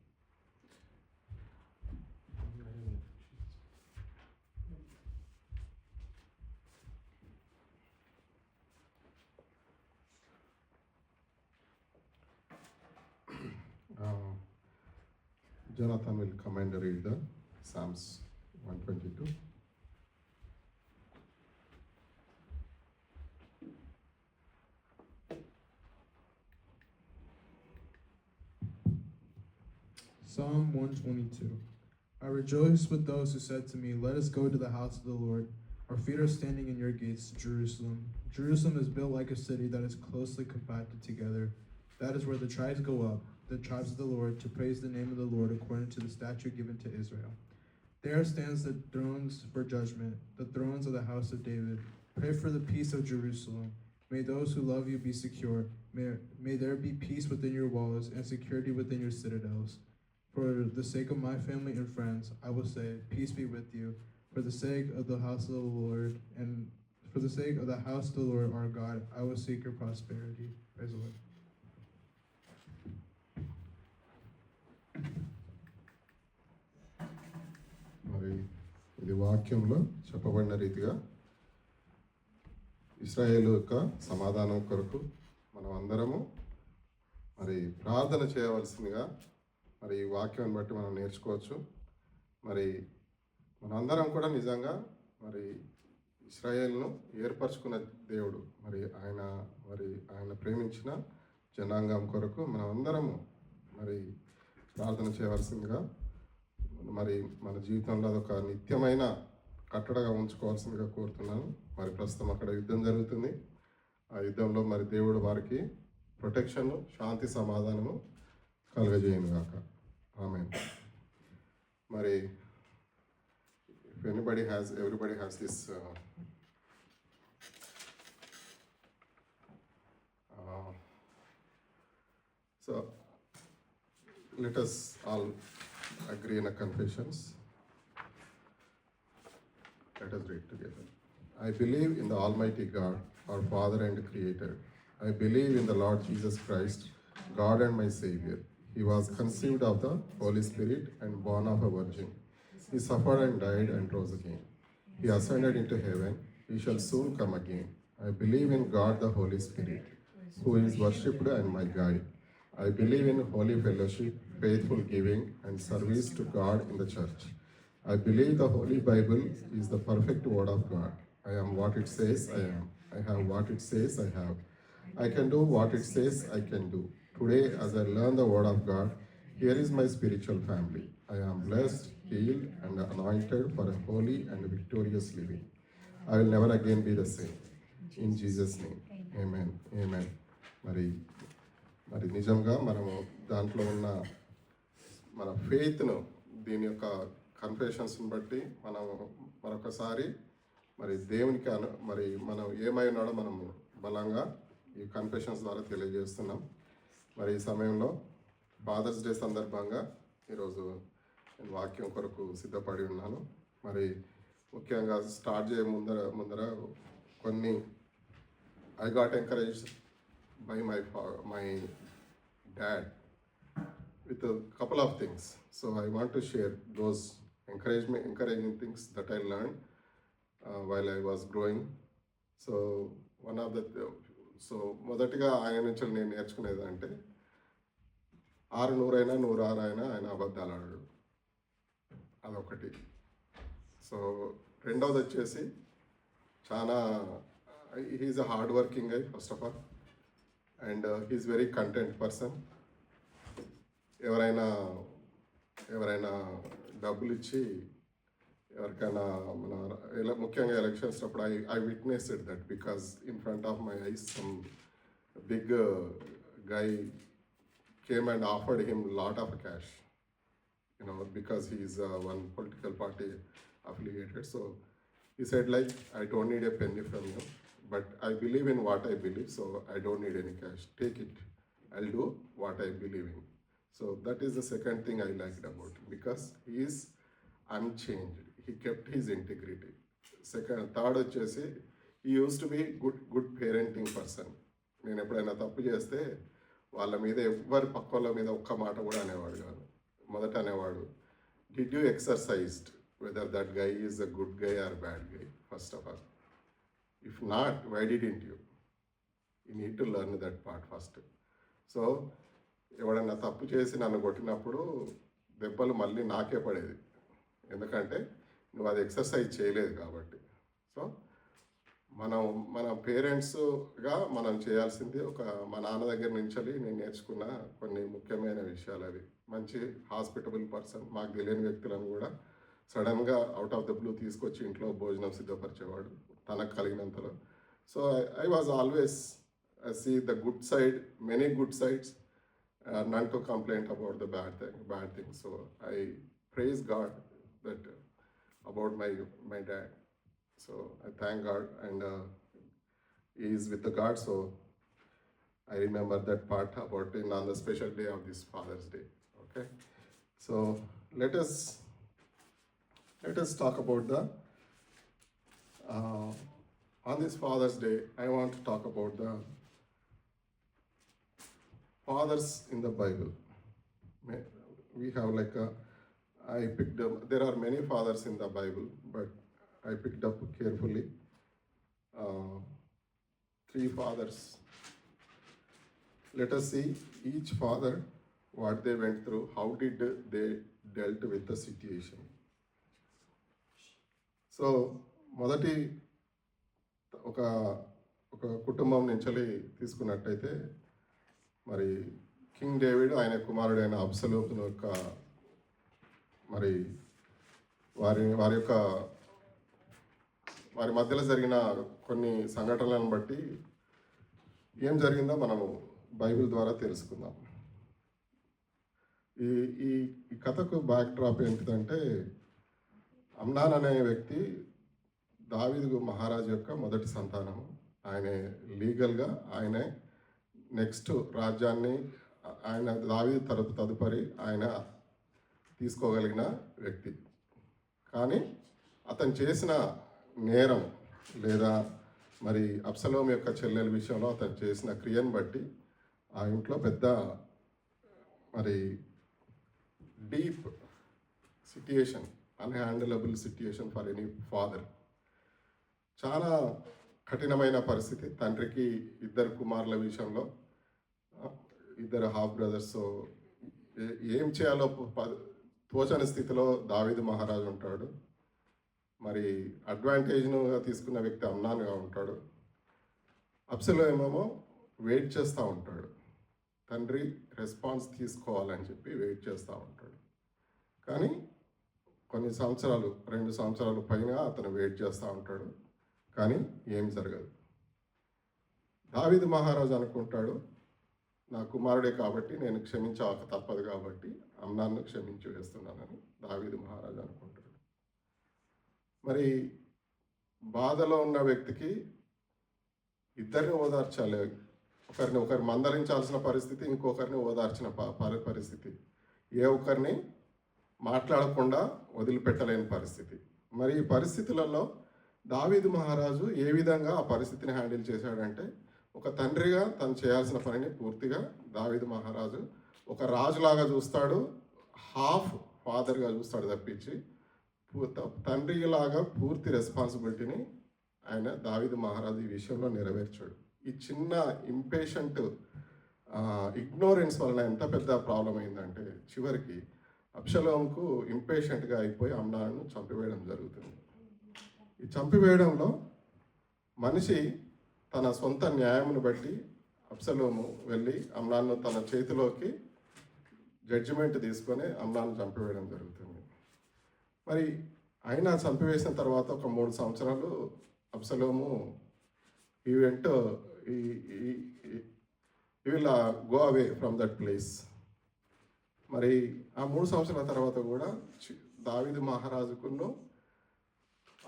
Jonathan will come and read the Psalms 122. Psalm 122. I rejoice with those who said to me, let us go to the house of the Lord. Our feet are standing in your gates, Jerusalem. Jerusalem is built like a city that is closely compacted together. That is where the tribes go up, the tribes of the Lord, to praise the name of the Lord according to the statute given to Israel. There stands the thrones for judgment, the thrones of the house of David. Pray for the peace of Jerusalem. May those who love you be secure. May there be peace within your walls and security within your citadels. For the sake of my family and friends, I will say, peace be with you. For the sake of the house of the Lord, and for the sake of the house of the Lord our God, I will seek your prosperity. Praise the Lord. మరి ఇది వాక్యంలో చెప్పబడిన రీతిగా ఇశ్రాయేలు యొక్క సమాధానం కొరకు మనం అందరము మరి ప్రార్థన చేయవలసిందిగా మరి ఈ వాక్యాన్ని బట్టి మనం నేర్చుకోవచ్చు. మరి మనందరం కూడా నిజంగా మరి ఇశ్రాయేలును ఏర్పరచుకున్న దేవుడు, మరి ఆయన ప్రేమించిన జనాంగం కొరకు మనం అందరము మరి ప్రార్థన చేయవలసిందిగా, మరి మన జీవితంలో అదొక నిత్యమైన కట్టడగా ఉంచుకోవాల్సిందిగా కోరుతున్నాను. మరి ప్రస్తుతం అక్కడ యుద్ధం జరుగుతుంది. ఆ యుద్ధంలో మరి దేవుడు వారికి ప్రొటెక్షన్, శాంతి, సమాధానము కలుగజేయను గాక. ఆమేన్. మరి everybody has this so let us all agree in a confessions. Let us read together. I believe in the Almighty God, our Father and Creator. I believe in the Lord Jesus Christ, God and my Savior. He was conceived of the Holy Spirit and born of a virgin. He suffered and died and rose again. He ascended into heaven. He shall soon come again. I believe in God the Holy Spirit, who is worshipped and my guide. I believe in holy fellowship, faithful giving, and service to God in the church. I believe the Holy Bible is the perfect word of God. I am what it says I am. I have what it says I have. I can do what it says I can do. Today, as I learn the word of God, here is my spiritual family. I am blessed, healed, and anointed for a holy and victorious living. I will never again be the same. In Jesus' name, amen. Amen. మరి నిజంగా మనము దాంట్లో ఉన్న మన ఫెయిత్ను దీని యొక్క కన్ఫెషన్స్ని బట్టి మనం మరొకసారి మరి దేవునికి మరి మనం ఏమై ఉన్నాడో మనం బలంగా ఈ కన్ఫెషన్స్ ద్వారా తెలియజేస్తున్నాం. మరి ఈ సమయంలో ఫాదర్స్ డే సందర్భంగా ఈరోజు నేను వాక్యం కొరకు సిద్ధపడి ఉన్నాను. మరి ముఖ్యంగా స్టార్ట్ చేయ ముందర కొన్ని I got encouraged by my dad with a couple of things. So I want to share those encouraging things that I learned while I was growing. So one of the మొదటిగా ఆయన నుంచి నేను నేర్చుకునేది అంటే 600 అయినా 106 అయినా ఆయన అబద్ధాలు ఆడాడు, అదొకటి. సో రెండవది వచ్చేసి చాలా he's a hard working guy first of all, and he's very content person. ఎవరైనా డబ్బులు ఇచ్చి ఎవరికైనా ముఖ్యంగా ఎలక్షన్స్ అప్పుడు I witnessed that because in front of my eyes some big guy came and offered him lot of cash, because he is one political party affiliated. So he said like, I don't need a penny from you, but I believe in what I believe, so I don't need any cash. Take it. I'll do what I believe in. So that is the second thing I liked about him, because he is unchanged. He kept his integrity. Third వచ్చేసి he used to be good parenting person. నేను ఎప్పుడైనా తప్పు చేస్తే వాళ్ళ మీద ఎవ్వరి పక్క వాళ్ళ మీద ఒక్క మాట కూడా అనేవాడు కాదు. మొదట అనేవాడు, did you exercised whether that guy is a good guy or bad guy first of all. If not, why didn't you? You need to learn that part first. So ఎవడన్నా తప్పు చేసి నన్ను కొట్టినప్పుడు దెబ్బలు మళ్ళీ నాకే పడేది, ఎందుకంటే నువ్వు అది ఎక్సర్సైజ్ చేయలేదు కాబట్టి. సో మన పేరెంట్స్గా మనం చేయాల్సింది మా నాన్న దగ్గర నుంచి నేను నేర్చుకున్న కొన్ని ముఖ్యమైన విషయాలు. అవి మంచి హాస్పిటబుల్ పర్సన్, మాకు తెలియని వ్యక్తులను కూడా సడన్గా అవుట్ ఆఫ్ ద బ్లూ తీసుకొచ్చి ఇంట్లో భోజనం సిద్ధపరిచేవాడు తనకు కలిగినంతలో. So I was always see the good side, many good sides, none to complain about the bad things. So I praise God that about my dad. So I thank God, and he is with the God. So I remember that part about him on the special day of this Father's Day. Okay, so let us talk about the on this Father's Day. I want to talk about the fathers in the Bible. We have I picked up, there are many fathers in the Bible, but I picked up carefully 3 fathers. Let us see each father, what they went through, how did they dealt with the situation. So మొదటి ఒక కుటుంబం నుంచి తీసుకున్నట్టయితే, మరి king David, ఆయన కుమారుడైన అబ్సలోము యొక్క మరి వారి మధ్యలో జరిగిన కొన్ని సంఘటనలను బట్టి ఏం జరిగిందో మనము బైబిల్ ద్వారా తెలుసుకుందాం. ఈ కథకు బ్యాక్ డ్రాప్ ఏంటిదంటే, అమ్నాన్ అనే వ్యక్తి దావీదు మహారాజు యొక్క మొదటి సంతానము. ఆయన లీగల్గా ఆయనే నెక్స్ట్ రాజ్యాన్ని ఆయన దావీదు తదుపరి ఆయన తీసుకోగలిగిన వ్యక్తి. కానీ అతను చేసిన నేరం లేదా మరి అబ్సలోము యొక్క చెల్లెల విషయంలో అతను చేసిన క్రియను బట్టి ఆ ఇంట్లో పెద్ద మరి deep situation, unhandleable situation for any father. చాలా కఠినమైన పరిస్థితి. తండ్రికి 2 కుమారుల విషయంలో, 2 హాఫ్ బ్రదర్స్. ఏం చేయాలో తోచని స్థితిలో దావీదు మహారాజు ఉంటాడు. మరి అడ్వాంటేజ్ను తీసుకున్న వ్యక్తి అమ్నాన్గా ఉంటాడు. అబ్సలోము వెయిట్ చేస్తూ ఉంటాడు, తండ్రి రెస్పాన్స్ తీసుకోవాలని చెప్పి వెయిట్ చేస్తూ ఉంటాడు. కానీ కొన్ని సంవత్సరాలు, 2 సంవత్సరాలు పైన అతను వెయిట్ చేస్తూ ఉంటాడు, కానీ ఏం జరగదు. దావీదు మహారాజు అనుకుంటాడు, నా కుమారుడే కాబట్టి నేను క్షమించక తప్పదు కాబట్టి అమ్నాన్ను క్షమించి వేస్తున్నానని దావీదు మహారాజు అనుకుంటాడు. మరి బాధలో ఉన్న వ్యక్తికి ఇద్దరిని ఓదార్చాలి. ఒకరు మందలించాల్సిన పరిస్థితి, ఇంకొకరిని ఓదార్చిన పరిస్థితి, ఏ ఒక్కరిని మాట్లాడకుండా వదిలిపెట్టలేని పరిస్థితి. మరి ఈ పరిస్థితులలో దావీదు మహారాజు ఏ విధంగా ఆ పరిస్థితిని హ్యాండిల్ చేశాడంటే, ఒక తండ్రిగా తను చేయాల్సిన పనిని పూర్తిగా దావీదు మహారాజు ఒక రాజులాగా చూస్తాడు, హాఫ్ ఫాదర్గా చూస్తాడు తప్పించి తండ్రిలాగా పూర్తి రెస్పాన్సిబిలిటీని ఆయన దావీదు మహారాజు ఈ విషయంలో నెరవేర్చాడు. ఈ చిన్న ఇంపేషెంట్ ఇగ్నోరెన్స్ వలన ఎంత పెద్ద ప్రాబ్లం అయిందంటే చివరికి అబ్షలోముకు ఇంపేషెంట్గా అయిపోయి అమ్నాను చంపివేయడం జరుగుతుంది. ఈ చంపివేయడంలో మనిషి తన సొంత న్యాయమును బట్టి అబ్షలోము వెళ్ళి అమ్నాను తన చేతిలోకి జడ్జిమెంట్ తీసుకొని అమ్నాను చంపివేయడం జరుగుతుంది. మరి ఆయన చంపివేసిన తర్వాత ఒక 3 సంవత్సరాలు అబ్షలోము ఈ will go away from that place. మరి ఆ 3 సంవత్సరాల తర్వాత కూడా దావీదు మహారాజుకును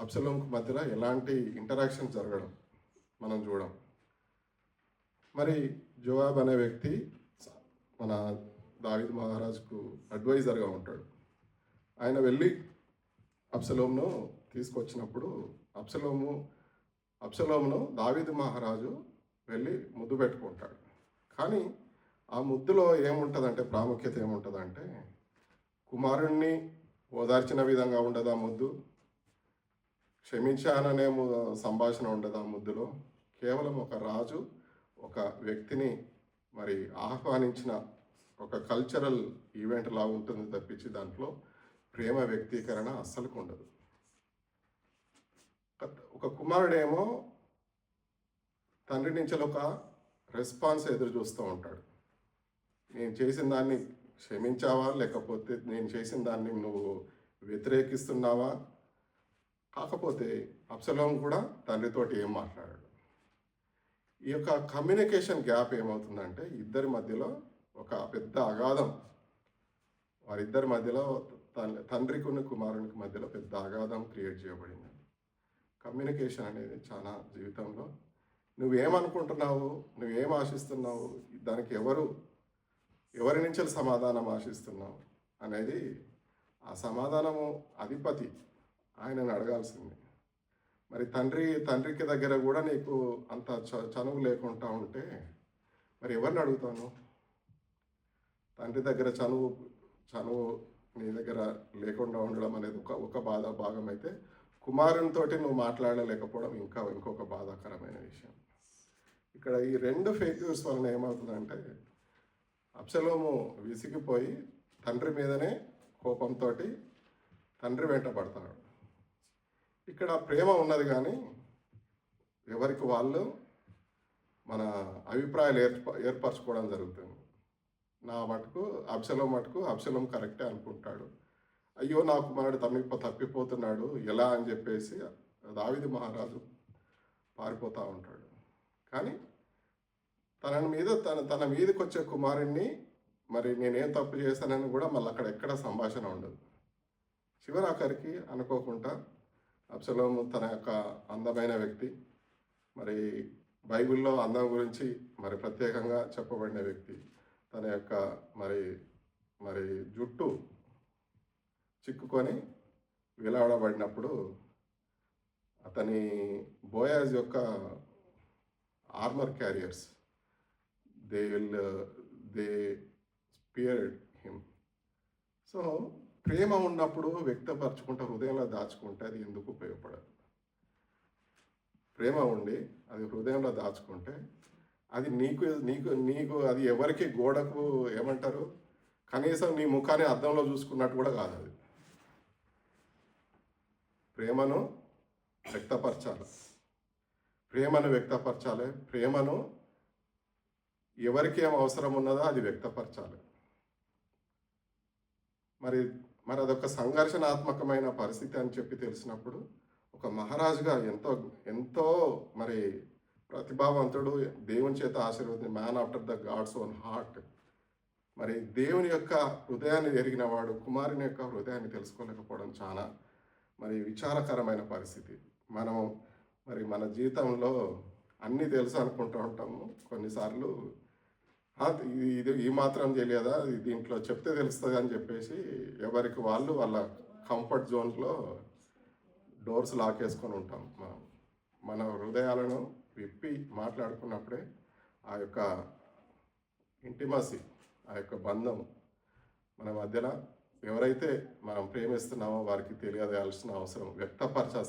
అబ్షలోముకు మధ్యలో ఎలాంటి ఇంటరాక్షన్ జరగడం మనం చూడం. మరి జోవాబ్ అనే వ్యక్తి మన దావీదు మహారాజుకు అడ్వైజర్గా ఉంటాడు. ఆయన వెళ్ళి అబ్షలోమును తీసుకొచ్చినప్పుడు అబ్షలోమును దావీదు మహారాజు వెళ్ళి ముద్దు పెట్టుకుంటాడు. కానీ ఆ ముద్దులో ఏముంటుందంటే, ప్రాముఖ్యత ఏముంటుందంటే, కుమారుణ్ణి ఓదార్చిన విధంగా ఉండదు ఆ ముద్దు, క్షమించాననే సంభాషణ ఉండదు ఆ ముద్దులో. కేవలం ఒక రాజు ఒక వ్యక్తిని మరి ఆహ్వానించిన ఒక కల్చరల్ ఈవెంట్ లాగా ఉంటుంది తప్పించి దాంట్లో ప్రేమ వ్యక్తీకరణ అస్సలు ఉండదు. ఒక కుమారుడేమో తండ్రి నుంచి ఒక రెస్పాన్స్ ఎదురు చూస్తూ ఉంటాడు. నేను చేసిన దాన్ని క్షమించావా, లేకపోతే నేను చేసిన దాన్ని నువ్వు వ్యతిరేకిస్తున్నావా? కాకపోతే అబ్షలోము కూడా తండ్రితోటి ఏం మాట్లాడాడు. ఈ యొక్క కమ్యూనికేషన్ గ్యాప్ ఏమవుతుందంటే ఇద్దరి మధ్యలో ఒక పెద్ద అగాధం, వారిద్దరి మధ్యలో తండ్రికి కుమారునికి మధ్యలో పెద్ద అగాధం క్రియేట్ చేయబడింది. కమ్యూనికేషన్ అనేది చాలా జీవితంలో నువ్వేమనుకుంటున్నావు, నువ్వేం ఆశిస్తున్నావు, దానికి ఎవరి నుంచి సమాధానం ఆశిస్తున్నావు అనేది ఆ సమాధానము అధిపతి ఆయనను అడగాల్సింది. మరి తండ్రికి దగ్గర కూడా నీకు అంత చనువు లేకుండా ఉంటే మరి ఎవరిని అడుగుతాను? తండ్రి దగ్గర చనువు నీ దగ్గర లేకుండా ఉండడం అనేది ఒక భాగం అయితే, కుమారునితో నువ్వు మాట్లాడలేకపోవడం ఇంకొక బాధాకరమైన విషయం. ఇక్కడ ఈ 2 ఫెయిల్యూర్స్ వలన ఏమవుతుందంటే అబ్షలోము విసిగిపోయి తండ్రి మీదనే కోపంతో తండ్రి వెంట పడతాడు. ఇక్కడ ప్రేమ ఉన్నది కానీ ఎవరికి వాళ్ళు మన అభిప్రాయాలు ఏర్పరచుకోవడం జరుగుతుంది. నా మటుకు అబ్షలోం కరెక్టే అనుకుంటాడు. అయ్యో నా కుమారుడు తప్పిపోతున్నాడు ఎలా అని చెప్పేసి దావీదు మహారాజు పారిపోతూ ఉంటాడు. కానీ తన మీదకి వచ్చే కుమారుణ్ణి మరి నేనేం తప్పు చేశానని కూడా మళ్ళీ అక్కడ ఎక్కడ సంభాషణ ఉండదు. చివరాఖరికి అనుకోకుండా అబ్షలోము తన యొక్క అందమైన వ్యక్తి, మరి బైబిల్లో అందం గురించి మరి ప్రత్యేకంగా చెప్పబడిన వ్యక్తి, తన యొక్క మరి జుట్టు చిక్కుకొని వేలాడబడినప్పుడు అతని బోయాజ్ యొక్క armour carriers they speared him. So ప్రేమ ఉన్నప్పుడు వ్యక్తపరచుకుంటే, హృదయంలో దాచుకుంటే అది ఎందుకు ఉపయోగపడదు. ప్రేమ ఉండి అది హృదయంలో దాచుకుంటే అది నీకు అది ఎవరికి గోడకు ఏమంటారు, కనీసం నీ ముఖాన్ని అద్దంలో చూసుకున్నట్టు కూడా కాదు. అది ప్రేమను వ్యక్తపరచాలి. ప్రేమను ఎవరికి ఏం అవసరం ఉన్నదో అది వ్యక్తపరచాలి. మరి అదొక సంఘర్షణాత్మకమైన పరిస్థితి అని చెప్పి తెలిసినప్పుడు ఒక మహారాజుగా ఎంతో మరి ప్రతిభావంతుడు, దేవుని చేత ఆశీర్వదించిన man after the God's own heart. మరి దేవుని యొక్క హృదయాన్ని ఎరిగిన వాడు కుమారుని యొక్క హృదయాన్ని తెలుసుకోలేకపోవడం చాలా మరి విచారకరమైన పరిస్థితి. మనం మరి మన జీవితంలో అన్నీ తెలుసు అనుకుంటూ ఉంటాము. కొన్నిసార్లు ఇది ఈ మాత్రం తెలియదా, దీంట్లో చెప్తే తెలుస్తుంది అని చెప్పేసి ఎవరికి వాళ్ళు వాళ్ళ కంఫర్ట్ జోన్లో డోర్స్ లాకేసుకొని ఉంటాం. మన హృదయాలను విప్పి మాట్లాడుకున్నప్పుడే ఆ యొక్క ఇంటిమసీ, ఆ యొక్క బంధం మన మధ్యన ఎవరైతే మనం ప్రేమిస్తున్నామో వారికి తెలియజేయాల్సిన అవసరం,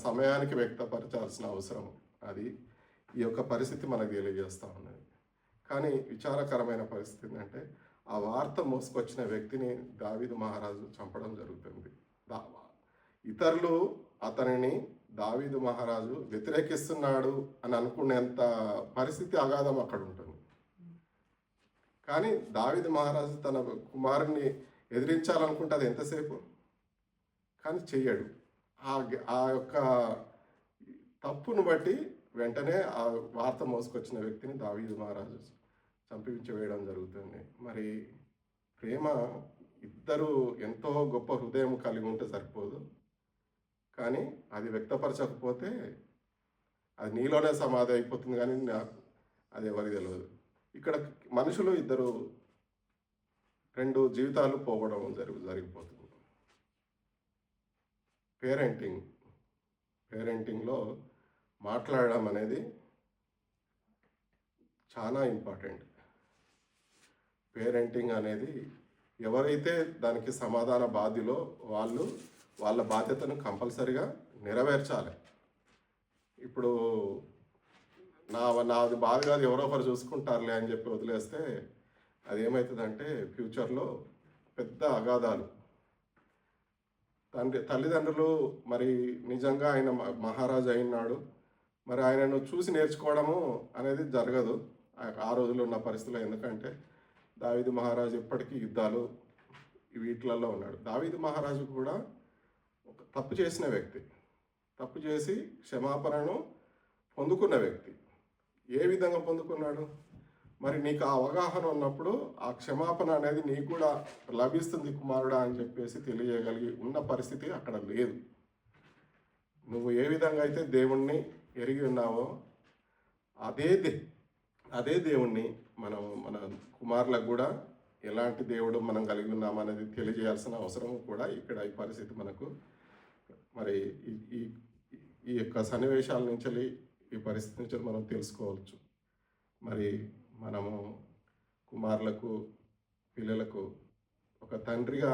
సమయానికి వ్యక్తపరచాల్సిన అవసరం, అది ఈ యొక్క పరిస్థితి మనకు తెలియజేస్తూ ఉన్నది. కానీ విచారకరమైన పరిస్థితి ఏంటంటే ఆ వార్త మోసుకొచ్చిన వ్యక్తిని దావీదు మహారాజు చంపడం జరుగుతుంది. ఇతరులు అతనిని దావీదు మహారాజు వ్యతిరేకిస్తున్నాడు అని అనుకునేంత పరిస్థితి అగాధం అక్కడ ఉంటుంది. కానీ దావీదు మహారాజు తన కుమారుని ఎదిరించాలనుకుంటే అది ఎంతసేపు, కానీ చెయ్యడు. ఆ యొక్క తప్పును బట్టి వెంటనే ఆ వార్త మోసుకొచ్చిన వ్యక్తిని దావీదు మహారాజు చంపించవేయడం జరుగుతుంది. మరి ప్రేమ ఇద్దరు ఎంతో గొప్ప హృదయం కలిగి ఉంటే సరిపోదు, కానీ అది వ్యక్తపరచకపోతే అది నీలోనే సమాధి అయిపోతుంది, కానీ అది ఎవరికి తెలియదు. ఇక్కడ మనుషులు ఇద్దరు, రెండు జీవితాలు పోవడం జరిగిపోతుంది. పేరెంటింగ్లో మాట్లాడడం అనేది చాలా ఇంపార్టెంట్. పేరెంటింగ్ అనేది ఎవరైతే దానికి సమాధాన బాధ్యులో వాళ్ళు వాళ్ళ బాధ్యతను కంపల్సరిగా నెరవేర్చాలి. ఇప్పుడు నాది బాధ కాదు, ఎవరో ఒకరు చూసుకుంటారులే అని చెప్పి వదిలేస్తే అది ఏమవుతుందంటే ఫ్యూచర్లో పెద్ద అగాధాలు. తల్లిదండ్రులు మరి నిజంగా ఆయన మహారాజు అయినాడు, మరి ఆయనను చూసి నేర్చుకోవడము అనేది జరగదు ఆ రోజుల్లో ఉన్న పరిస్థితుల్లో. ఎందుకంటే దావీదు మహారాజు ఎప్పటికీ యుద్ధాలు వీటిలలో ఉన్నాడు. దావీదు మహారాజు కూడా ఒక తప్పు చేసిన వ్యక్తి, తప్పు చేసి క్షమాపణను పొందుకున్న వ్యక్తి. ఏ విధంగా పొందుకున్నాడు? మరి నీకు ఆ అవగాహన ఉన్నప్పుడు ఆ క్షమాపణ అనేది నీకు కూడా లభిస్తుంది కుమారుడా అని చెప్పేసి తెలియగలిగి ఉన్న పరిస్థితి అక్కడ లేదు. నువ్వు ఏ విధంగా అయితే దేవుణ్ణి ఎరిగి ఉన్నావో అదే దేవుణ్ణి మన కుమారులకు కూడా ఎలాంటి దేవుడు మనం కలిగి ఉన్నామనేది తెలియజేయాల్సిన అవసరం కూడా ఇక్కడ ఈ పరిస్థితి మనకు మరి ఈ యొక్క సన్నివేశాల నుంచి, ఈ పరిస్థితి నుంచి మనం తెలుసుకోవచ్చు. మరి మనము కుమారులకు, పిల్లలకు ఒక తండ్రిగా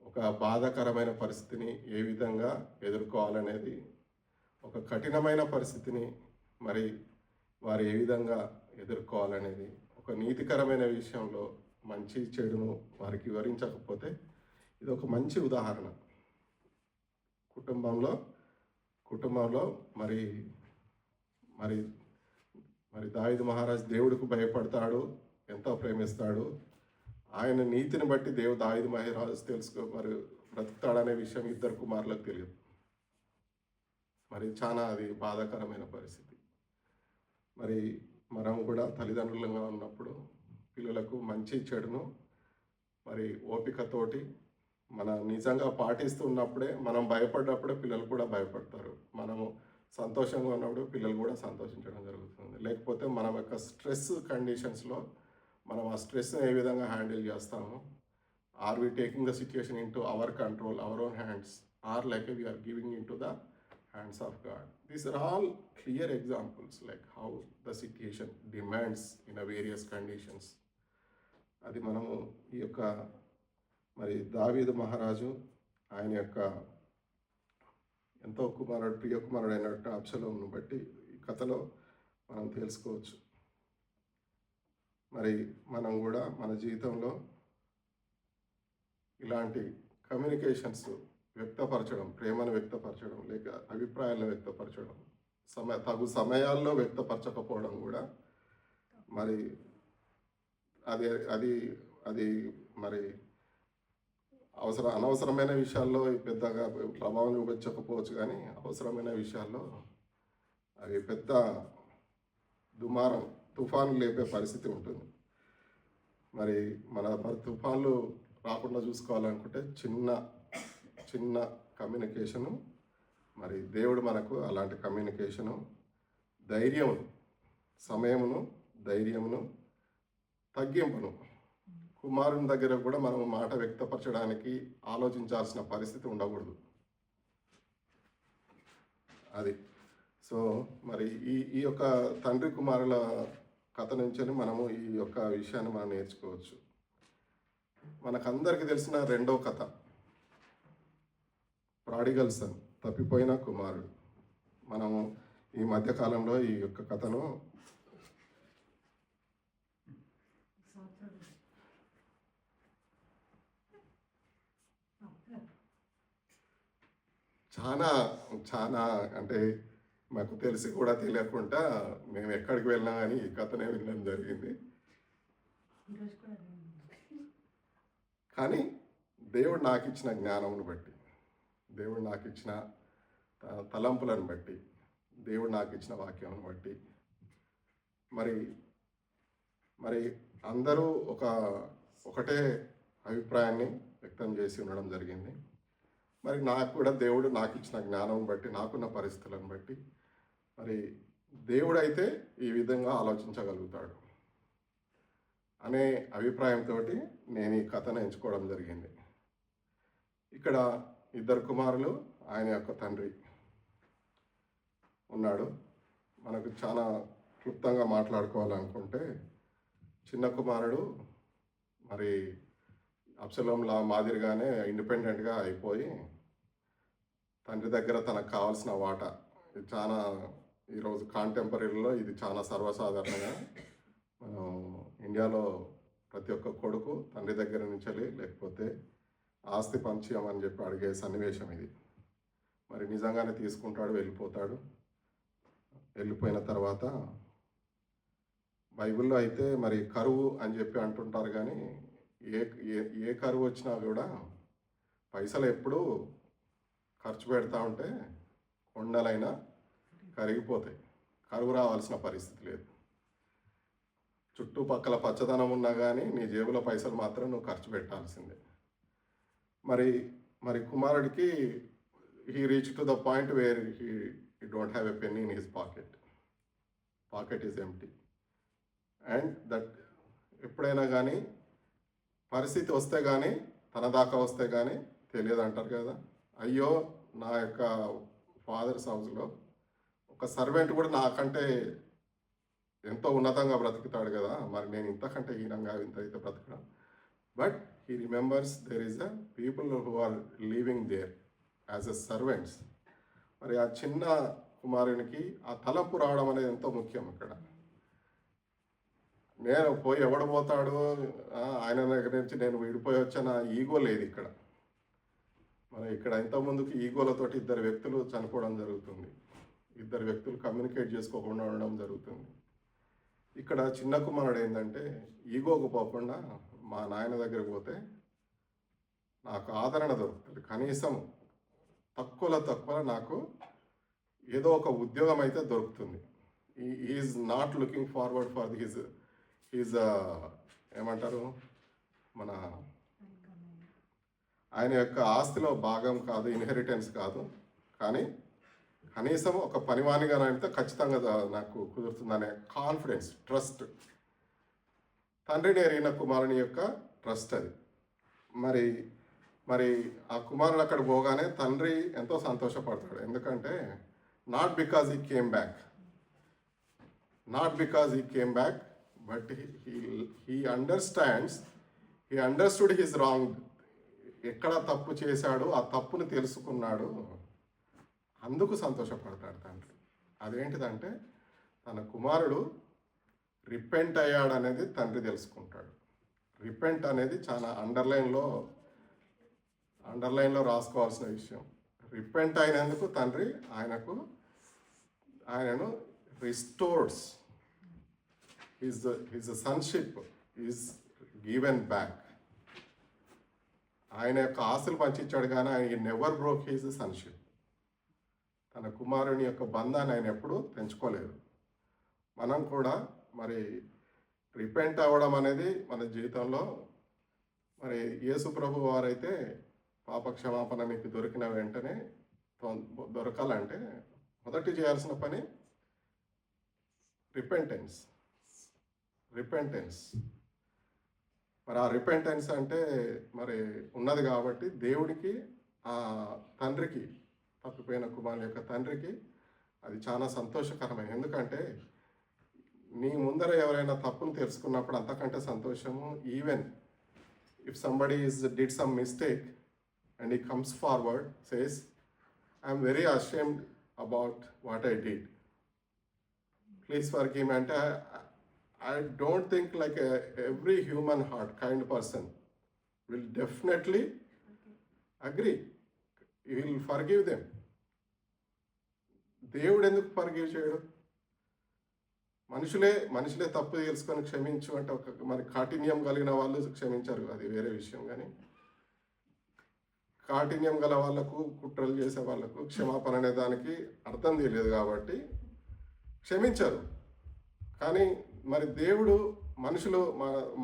ఒక బాధాకరమైన పరిస్థితిని ఏ విధంగా ఎదుర్కోవాలనేది, ఒక కఠినమైన పరిస్థితిని మరి వారు ఏ విధంగా ఎదుర్కోవాలనేది, ఒక నీతికరమైన విషయంలో మంచి చెడును వారికి వివరించకపోతే ఇది ఒక మంచి ఉదాహరణ. కుటుంబంలో మరి మరి మరి దావీదు మహారాజు దేవుడికి భయపడతాడు, ఎంతో ప్రేమిస్తాడు. ఆయన నీతిని బట్టి దావీదు మహారాజు మరి బ్రతుకుతాడనే విషయం ఇద్దరు కుమారులకు తెలియదు. మరి చాలా అది బాధాకరమైన పరిస్థితి. మరి మనం కూడా తల్లిదండ్రులుగా ఉన్నప్పుడు పిల్లలకు మంచి చెడును మరి ఓపికతోటి మనం నిజంగా పాటిస్తున్నప్పుడే, మనం భయపడ్డప్పుడే పిల్లలు కూడా భయపడతారు. మనము సంతోషంగా ఉన్నప్పుడు పిల్లలు కూడా సంతోషించడం జరుగుతుంది. లేకపోతే మనం యొక్క స్ట్రెస్ కండిషన్స్లో మనం ఆ స్ట్రెస్ని ఏ విధంగా హ్యాండిల్ చేస్తాము, are we taking the situation into our control, our own hands, or like we're giving in to the hands of God. These are all clear examples like how the situation demands in a various conditions. అది మనము ఈ యొక్క మరి దావీదు మహారాజు ఆయన యొక్క ఎంతో ప్రియ కుమారుడు అయినట్టు అబ్షలోమును బట్టి ఈ కథలో మనం తెలుసుకోవచ్చు. మరి మనం కూడా మన జీవితంలో ఇలాంటి కమ్యూనికేషన్స్ వ్యక్తపరచడం, ప్రేమను వ్యక్తపరచడం, లేక అభిప్రాయాలను వ్యక్తపరచడం, తగు సమయాల్లో వ్యక్తపరచకపోవడం కూడా మరి అది మరి అనవసరమైన విషయాల్లో పెద్దగా ప్రభావం చూపించకపోవచ్చు, కానీ అవసరమైన విషయాల్లో అవి పెద్ద దుమారం, తుఫాను లేపే పరిస్థితి ఉంటుంది. మరి తుఫాన్లు రాకుండా చూసుకోవాలనుకుంటే చిన్న కమ్యూనికేషను, మరి దేవుడు మనకు అలాంటి కమ్యూనికేషను, ధైర్యమును, సమయమును, ధైర్యమును, తగ్గింపును. కుమారుని దగ్గర కూడా మనం మాట వ్యక్తపరచడానికి ఆలోచించాల్సిన పరిస్థితి ఉండకూడదు. అది సో మరి ఈ యొక్క తండ్రి కుమారుల కథ నుంచి మనము ఈ యొక్క విషయాన్ని మనం నేర్చుకోవచ్చు. మనకందరికీ తెలిసిన రెండో కథ ప్రాడిగల్ సన్, తప్పిపోయిన కుమారుడు. మనము ఈ మధ్యకాలంలో ఈ యొక్క కథను చాలా అంటే మాకు తెలిసి కూడా తెలియకుండా మేము ఎక్కడికి వెళ్ళినా కానీ ఈ కథనే వినడం జరిగింది. కానీ దేవుడు నాకు ఇచ్చిన జ్ఞానమును బట్టి, దేవుడు నాకు ఇచ్చిన తలంపులను బట్టి, దేవుడు నాకు ఇచ్చిన వాక్యమును బట్టి మరి అందరూ ఒకటే అభిప్రాయాన్ని వ్యక్తం చేసి ఉండడం జరిగింది. మరి నాకు కూడా దేవుడు నాకు ఇచ్చిన జ్ఞానం బట్టి, నాకున్న పరిస్థితులను బట్టి మరి దేవుడైతే ఈ విధంగా ఆలోచించగలుగుతాడు అనే అభిప్రాయంతో నేను ఈ కథను ఎంచుకోవడం జరిగింది. ఇక్కడ ఇద్దరు కుమారులు, ఆయన యొక్క తండ్రి ఉన్నాడు. మనకు చాలా క్లుప్తంగా మాట్లాడుకోవాలనుకుంటే, చిన్న కుమారుడు మరి అబ్షలోంలా మాదిరిగానే ఇండిపెండెంట్గా అయిపోయి తండ్రి దగ్గర తనకు కావాల్సిన వాటా, ఇది చాలా ఈరోజు కాంటెంపరీలో ఇది చాలా సర్వసాధారణంగా మనం ఇండియాలో ప్రతి ఒక్క కొడుకు తండ్రి దగ్గర నుంచి లేకపోతే ఆస్తి పంచమని చెప్పి అడిగే సన్నివేశం ఇది. మరి నిజంగానే తీసుకుంటాడు, వెళ్ళిపోయిన తర్వాత బైబిల్లో అయితే మరి కరువు అని చెప్పి అంటుంటారు. కానీ ఏ కరువు వచ్చినా కూడా పైసలు ఎప్పుడూ ఖర్చు పెడతా ఉంటే కొండలైనా కరిగిపోతాయి, కరువు రావాల్సిన పరిస్థితి లేదు. చుట్టుపక్కల పచ్చదనం ఉన్నా కానీ నీ జేబులో పైసలు మాత్రం నువ్వు ఖర్చు పెట్టాల్సిందే. మరి కుమారుడికి he reached to the point where he don't have a penny in his pocket is empty. And that ఎప్పుడైనా కానీ పరిస్థితి వస్తే కానీ, తన దాకా వస్తే కానీ తెలియదు అంటారు కదా. అయ్యో, నా యొక్క ఫాదర్స్ హౌస్లో ఒక సర్వెంట్ కూడా నాకంటే ఎంతో ఉన్నతంగా బ్రతుకుతాడు కదా, మరి నేను ఇంతకంటే హీనంగా ఇంత అయితే బ్రతకడం. But he remembers there is a people who are living there as a servants. మరి ఆ చిన్న కుమారునికి ఆ తలంపు రావడం అనేది ఎంతో ముఖ్యం. ఇక్కడ నేను పోయి ఎవడు పోతాడు, ఆయన దగ్గర నుంచి నేను విడిపోయి వచ్చాన ఈగో లేదు ఇక్కడ. మరి ఇక్కడ ఇంతకుముందుకు ఈగోలతోటి ఇద్దరు వ్యక్తులు చనిపోవడం జరుగుతుంది, ఇద్దరు వ్యక్తులు కమ్యూనికేట్ చేసుకోకుండా ఉండడం జరుగుతుంది. ఇక్కడ చిన్న కుమారుడు ఏంటంటే ఈగోకు పోకుండా మా నాయన దగ్గరికి పోతే నాకు ఆదరణ దొరుకుతుంది, కనీసం తక్కువ నాకు ఏదో ఒక ఉద్యోగం అయితే దొరుకుతుంది. Is not looking forward for his ఏమంటారు మన ఆయన యొక్క ఆస్తిలో భాగం కాదు, ఇన్హెరిటెన్స్ కాదు, కానీ కనీసం ఒక పనివానిగా అయితే ఖచ్చితంగా నాకు కుదురుతుందనే కాన్ఫిడెన్స్, ట్రస్ట్, తండ్రిని ఎరిగిన కుమారుని యొక్క ట్రస్ట్ అది. మరి ఆ కుమారుడు అక్కడ పోగానే తండ్రి ఎంతో సంతోషపడతాడు. ఎందుకంటే not because he came back but he understood his wrong. ఎక్కడ తప్పు చేశాడు, ఆ తప్పుని తెలుసుకున్నాడు, అందుకు సంతోషపడతాడు తండ్రి. అదేంటిదంటే తన కుమారుడు రిపెంట్ అయ్యాడు అనేది తండ్రి తెలుసుకుంటాడు. రిపెంట్ అనేది చాలా అండర్లైన్లో రాసుకోవాల్సిన విషయం. రిపెంట్ అయినందుకు తండ్రి ఆయనను restores, his sonship is given back. ఆయన యొక్క ఆశలు పంచిచ్చాడు కానీ ఆయన నెవర్ బ్రోక్ హిజ్ సన్షిప్. తన తన కుమారుని యొక్క బంధాన్ని ఆయన ఎప్పుడూ తెంచుకోలేదు. మనం కూడా మరి రిపెంట్ అవ్వడం అనేది మన జీవితంలో మరి యేసు ప్రభు వారైతే పాప క్షమాపణ మీకు దొరికిన వెంటనే దొరకాలంటే మొదటి చేయాల్సిన పని రిపెంటెన్స్. మరి ఆ రిపెంటెన్స్ అంటే మరి ఉన్నది కాబట్టి దేవుడికి, ఆ తండ్రికి, తప్పిపోయిన కుమారుని యొక్క తండ్రికి అది చాలా సంతోషకరమైన. ఎందుకంటే నీ ముందర ఎవరైనా తప్పును తెలుసుకున్నప్పుడు అంతకంటే సంతోషము, even if somebody did some mistake and he comes forward, says, I am very ashamed about what I did. Please forgive me. అంటే I don't think like every human heart kind person will definitely agree. He will forgive them. దేవుడు ఎందుకు forgive చేయడు? మనుషులే తప్పు తెలుసుకొని క్షమించు అంటే మరి కాఠిన్యం కలిగిన వాళ్ళు క్షమించారు, అది వేరే విషయం. కానీ కాఠిన్యం గల వాళ్ళకు, కుట్రలు చేసే వాళ్ళకు క్షమాపణ అనే దానికి అర్థం తెలియదు కాబట్టి క్షమించారు. కానీ మరి దేవుడు మనుషులు,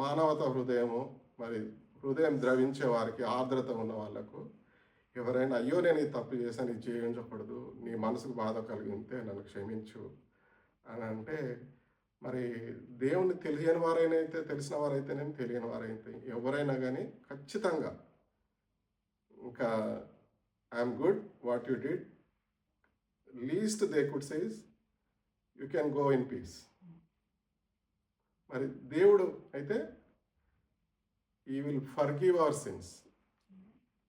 మానవత హృదయము, మరి హృదయం ద్రవించే వారికి, ఆర్ద్రత ఉన్న వాళ్ళకు ఎవరైనా అయ్యో నేను ఈ తప్పు చేశాను, ఇది చేయించకూడదు, నీ మనసుకు బాధ కలిగితే నన్ను క్షమించు అని అంటే మరి దేవుణ్ణి తెలియని వారైనా అయితే, తెలిసిన వారైతేనేమి, తెలియని వారైతే ఎవరైనా కానీ ఖచ్చితంగా ఇంకా I'm good what you did, least they could says you can go in peace. మరి దేవుడు అయితే ఈ విల్ ఫర్గివ్ అవర్ సిన్స్.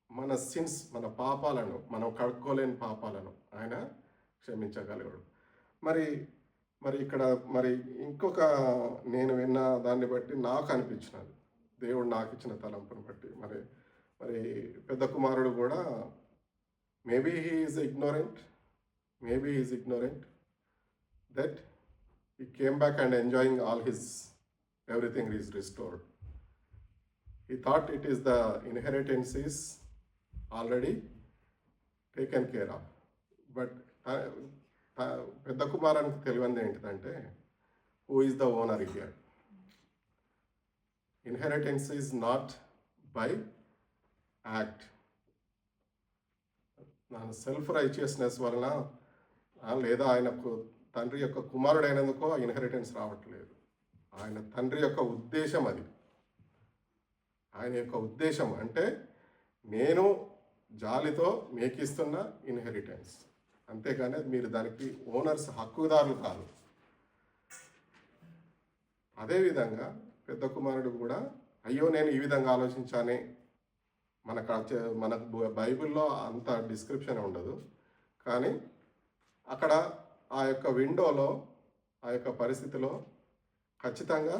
మన సిన్స్, మన పాపాలను, మనం కడుక్కోలేని పాపాలను ఆయన క్షమించగలడు. మరి ఇక్కడ మరి ఇంకొక నేను విన్న దాన్ని బట్టి నాకు అనిపించినది, దేవుడు నాకు ఇచ్చిన తలంపుని బట్టి, మరి పెద్ద కుమారుడు కూడా maybe he is ignorant that he came back and enjoying all his, everything is restored. He thought it is the inheritance is already taken care of. But పెద్ద కుమారానికి తెలియంది ఏంటిదంటే who is the owner here. Inheritance is not by act. Self righteousness వలన లేదా ఆయనకు తండ్రి యొక్క కుమారుడైనందుకో inheritance రావట్లేదు. ఆయన తండ్రి యొక్క ఉద్దేశం అది. ఆయన యొక్క ఉద్దేశం అంటే నేను జాలితో మీకు ఇస్తున్న ఇన్హెరిటెన్స్, అంతేగాని మీరు దానికి ఓనర్స్, హక్కుదారులు కాదు. అదేవిధంగా పెద్ద కుమారుడు కూడా అయ్యో నేను ఈ విధంగా ఆలోచించానే, మనకు బైబిల్లో అంత డిస్క్రిప్షన్ ఉండదు, కానీ అక్కడ ఆ యొక్క విండోలో, ఆ యొక్క పరిస్థితిలో ఖచ్చితంగా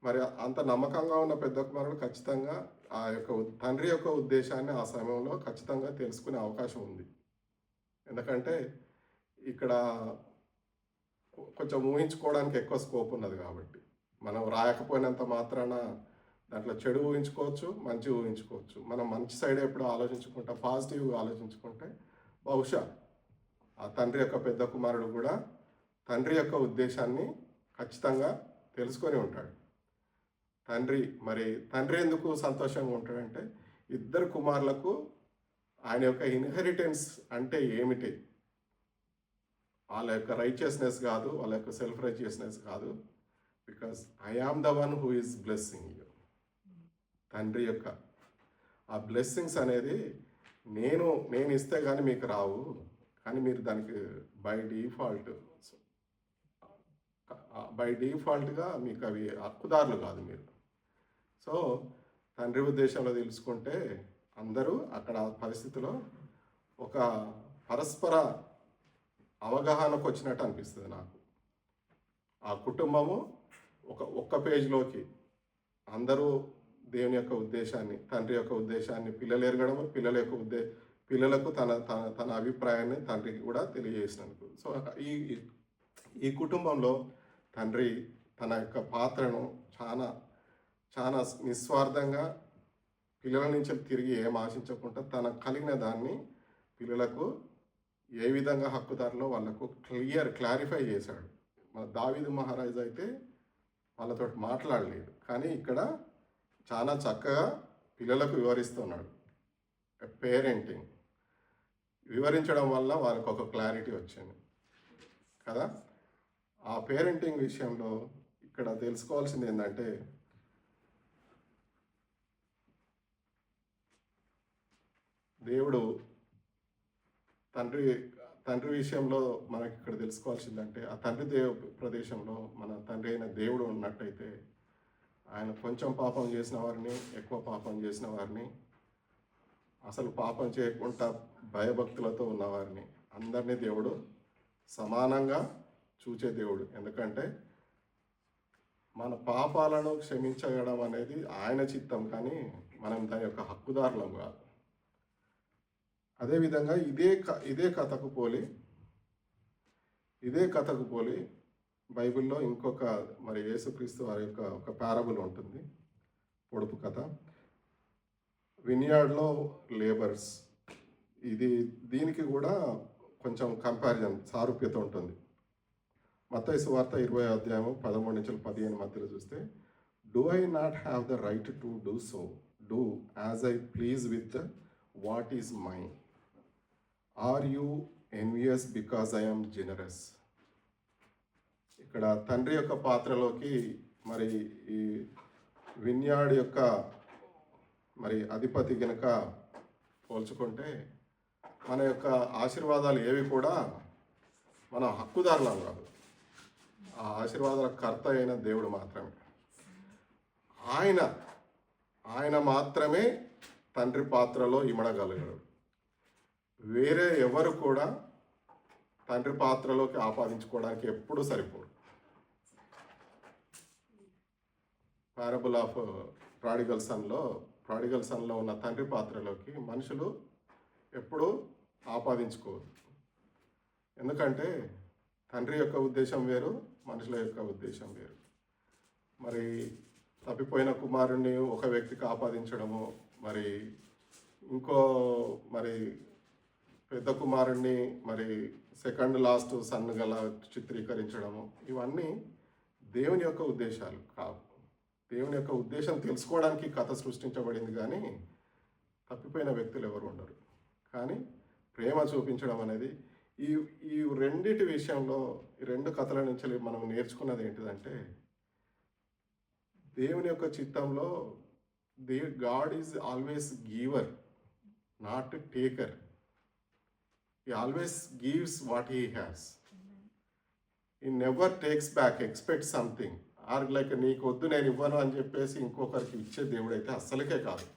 మరి అంత నమ్మకంగా ఉన్న పెద్ద కుమారుడు ఖచ్చితంగా ఆ యొక్క తండ్రి యొక్క ఉద్దేశాన్ని ఆ సమయంలో ఖచ్చితంగా తెలుసుకునే అవకాశం ఉంది. ఎందుకంటే ఇక్కడ కొంచెం ఊహించుకోవడానికి ఎక్కువ స్కోప్ ఉన్నది కాబట్టి, మనం రాయకపోయినంత మాత్రాన దాంట్లో చెడు ఊహించుకోవచ్చు, మంచి ఊహించుకోవచ్చు. మనం మంచి సైడ్ ఎప్పుడు ఆలోచించుకుంటా, పాజిటివ్గా ఆలోచించుకుంటే బహుశా ఆ తండ్రి యొక్క పెద్ద కుమారుడు కూడా తండ్రి యొక్క ఉద్దేశాన్ని ఖచ్చితంగా తెలుసుకొని ఉంటాడు. తండ్రి ఎందుకు సంతోషంగా ఉంటాడంటే ఇద్దరు కుమారులకు ఆయన యొక్క ఇన్హెరిటెన్స్ అంటే ఏమిటి, వాళ్ళ యొక్క రైచియస్నెస్ కాదు, వాళ్ళ యొక్క సెల్ఫ్ రైచియస్నెస్ కాదు. Because I am the one who is blessing you. తండ్రి యొక్క ఆ బ్లెస్సింగ్స్ అనేది నేను ఇస్తే కానీ మీకు రావు, కానీ మీరు దానికి బై డిఫాల్ట్గా మీకు అవి హక్కుదారులు కాదు మీరు. సో తండ్రి ఉద్దేశంలో తెలుసుకుంటే అందరూ అక్కడ పరిస్థితిలో ఒక పరస్పర అవగాహనకు వచ్చినట్టు అనిపిస్తుంది నాకు. ఆ కుటుంబము ఒక్క పేజీలోకి అందరూ దేవుని యొక్క ఉద్దేశాన్ని, తండ్రి యొక్క ఉద్దేశాన్ని పిల్లలు ఎరగడం, పిల్లలకు తన అభిప్రాయాన్ని తండ్రికి కూడా తెలియజేసినందుకు. సో ఈ కుటుంబంలో తండ్రి తన యొక్క పాత్రను చాలా చాలా నిస్వార్థంగా పిల్లల నుంచి తిరిగి ఏం ఆశించకుండా తనకు కలిగిన దాన్ని పిల్లలకు ఏ విధంగా హక్కుదారులో వాళ్ళకు క్లారిఫై చేశాడు. మన దావీదు మహారాజు అయితే వాళ్ళతో మాట్లాడలేదు, కానీ ఇక్కడ చాలా చక్కగా పిల్లలకు వివరిస్తున్నాడు. పేరెంటింగ్ వివరించడం వల్ల వాళ్ళకు ఒక క్లారిటీ వచ్చింది కదా. ఆ పేరెంటింగ్ విషయంలో ఇక్కడ తెలుసుకోవాల్సింది ఏంటంటే, దేవుడు తండ్రి విషయంలో మనకి ఇక్కడ తెలుసుకోవాల్సిందంటే, ఆ తండ్రి ప్రదేశంలో మన తండ్రి అయిన దేవుడు ఉన్నట్టయితే ఆయన కొంచెం పాపం చేసిన వారిని, ఎక్కువ పాపం చేసిన వారిని, అసలు పాపం చేయకుండా భయభక్తులతో ఉన్నవారిని అందరినీ దేవుడు సమానంగా చూచే దేవుడు. ఎందుకంటే మన పాపాలను క్షమించడం అనేది ఆయన చిత్తం, కానీ మనం దాని యొక్క హక్కుదారులం కాదు. అదేవిధంగా ఇదే కథకు పోలి బైబిల్లో ఇంకొక మరి యేసుక్రీస్తు వారి యొక్క ఒక పారబుల్ ఉంటుంది, పొడుపు కథ, వినియార్డ్లో లేబర్స్. దీనికి కూడా కొంచెం కంపారిజన్, సారూప్యత ఉంటుంది. మత్తయి సువార్త 20వ అధ్యాయం 13-15 మధ్యలో చూస్తే, do I not have the right to do so, do as I please with what is mine, are you envious because I am generous. ఇక్కడ తండ్రి యొక్క పాత్రలోకి మరి ఈ విన్యార్డ్ యొక్క మరి అధిపతి గనక పోల్చుకుంటే, మన యొక్క ఆశీర్వాదాలు ఏవి కూడా మన హక్కుదారులం కాదు, ఆ ఆశీర్వాదాల కర్త అయిన దేవుడు మాత్రమే. ఆయన మాత్రమే తండ్రి పాత్రలో ఇమడగలిగాడు. వేరే ఎవరు కూడా తండ్రి పాత్రలోకి ఆపాదించుకోవడానికి ఎప్పుడూ సరిపోడు. పారబుల్ ఆఫ్ ప్రాడిగల్ సన్లో ఉన్న తండ్రి పాత్రలోకి మనుషులు ఎప్పుడూ ఆపాదించుకోరు. ఎందుకంటే తండ్రి యొక్క ఉద్దేశం వేరు, మనుషుల యొక్క ఉద్దేశం వేరు. మరి తప్పిపోయిన కుమారుణ్ణి ఒక వ్యక్తికి ఆపాదించడము, మరి పెద్ద కుమారుణ్ణి మరి సెకండ్ లాస్ట్ సన్ గల చిత్రీకరించడము, ఇవన్నీ దేవుని యొక్క ఉద్దేశాలు కావు. దేవుని యొక్క ఉద్దేశం తెలుసుకోవడానికి కథ సృష్టించబడింది, కానీ తప్పిపోయిన వ్యక్తులు ఎవరు ఉండరు. కానీ ప్రేమ చూపించడం అనేది ఈ రెండిటి విషయంలో, ఈ రెండు కథల నుంచి మనం నేర్చుకున్నది ఏంటిదంటే, దేవుని యొక్క చిత్తంలో God is always giver, not taker. He always gives what he has. He never takes back, expects something. Or like నీకు వద్దు నేను ఇవ్వను అని చెప్పేసి ఇంకొకరికి ఇచ్చే దేవుడైతే అస్సలకే కాదు.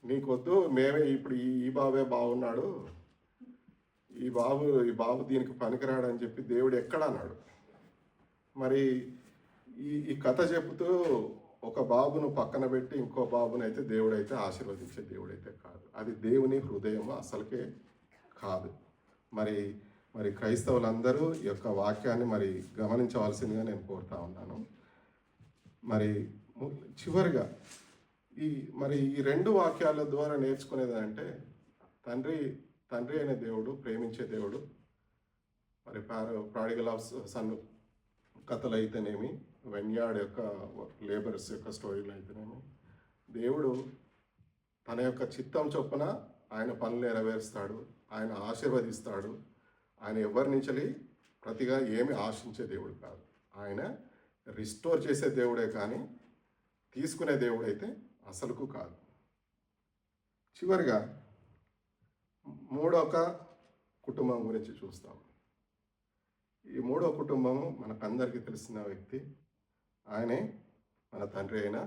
నీకొద్దు, మేమే ఇప్పుడు ఈ బాబే బాగున్నాడు, ఈ బాబు దీనికి పనికిరాడు అని చెప్పి దేవుడు ఎక్కడ అన్నాడు. మరి ఈ కథ చెబుతూ ఒక బాబును పక్కన పెట్టి ఇంకో బాబునైతే దేవుడైతే ఆశీర్వదించే దేవుడైతే కాదు. అది దేవుని హృదయం అసలుకే కాదు. మరి క్రైస్తవులందరూ ఈ యొక్క వాక్యాన్ని మరి గమనించవలసిందిగా నేను కోరుతా ఉన్నాను. మరి చివరిగా ఈ రెండు వాక్యాల ద్వారా నేర్చుకునేది అంటే, తండ్రి అయిన దేవుడు, ప్రేమించే దేవుడు, మరి ప్రాడిగల్ ఆఫ్ సన్ కథలు అయితేనేమి, వెన్యార్డ్ యొక్క లేబర్స్ యొక్క స్టోరీలు అయితేనేమి, దేవుడు తన యొక్క చిత్తం చొప్పున ఆయన పనులు నెరవేరుస్తాడు, ఆయన ఆశీర్వదిస్తాడు. ఆయన ఎవరి నుంచి ప్రతిగా ఏమి ఆశించే దేవుడు కాదు. ఆయన రిస్టోర్ చేసే దేవుడే కానీ తీసుకునే దేవుడైతే అసలుకు కాదు. చివరిగా మూడొక కుటుంబం గురించి చూస్తాం. ఈ మూడో కుటుంబము మనకందరికీ తెలిసిన వ్యక్తి, ఆయనే మన తండ్రి అయిన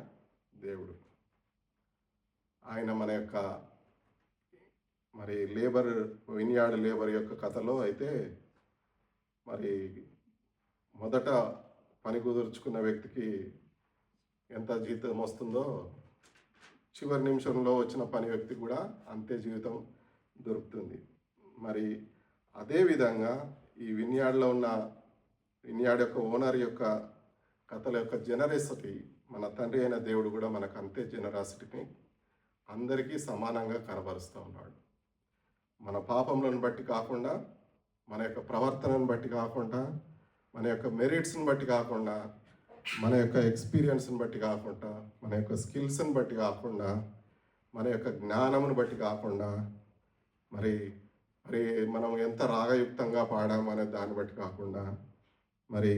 దేవుడు. ఆయన మన యొక్క మరి వినియార్డ్ లేబర్ యొక్క కథలో అయితే మరి మొదట పని కుదుర్చుకున్న వ్యక్తికి ఎంత జీతం వస్తుందో, చివరి నిమిషంలో వచ్చిన పని వ్యక్తి కూడా అంతే జీవితం దొరుకుతుంది. మరి అదేవిధంగా ఈ వినియార్డ్ యొక్క ఓనర్ యొక్క కథల యొక్క జనరసిటీ, మన తండ్రి అయిన దేవుడు కూడా మనకు అంతే జనరాసిటీని అందరికీ సమానంగా కనబరుస్తూ ఉన్నాడు. మన పాపములను బట్టి కాకుండా, మన యొక్క ప్రవర్తనను బట్టి కాకుండా, మన యొక్క మెరిట్స్ని బట్టి కాకుండా, మన యొక్క ఎక్స్పీరియన్స్ని బట్టి కాకుండా, మన యొక్క స్కిల్స్ని బట్టి కాకుండా, మన యొక్క జ్ఞానమును బట్టి కాకుండా, మరి మరి మనం ఎంత రాగయుక్తంగా పాడామనే దాన్ని బట్టి కాకుండా, మరి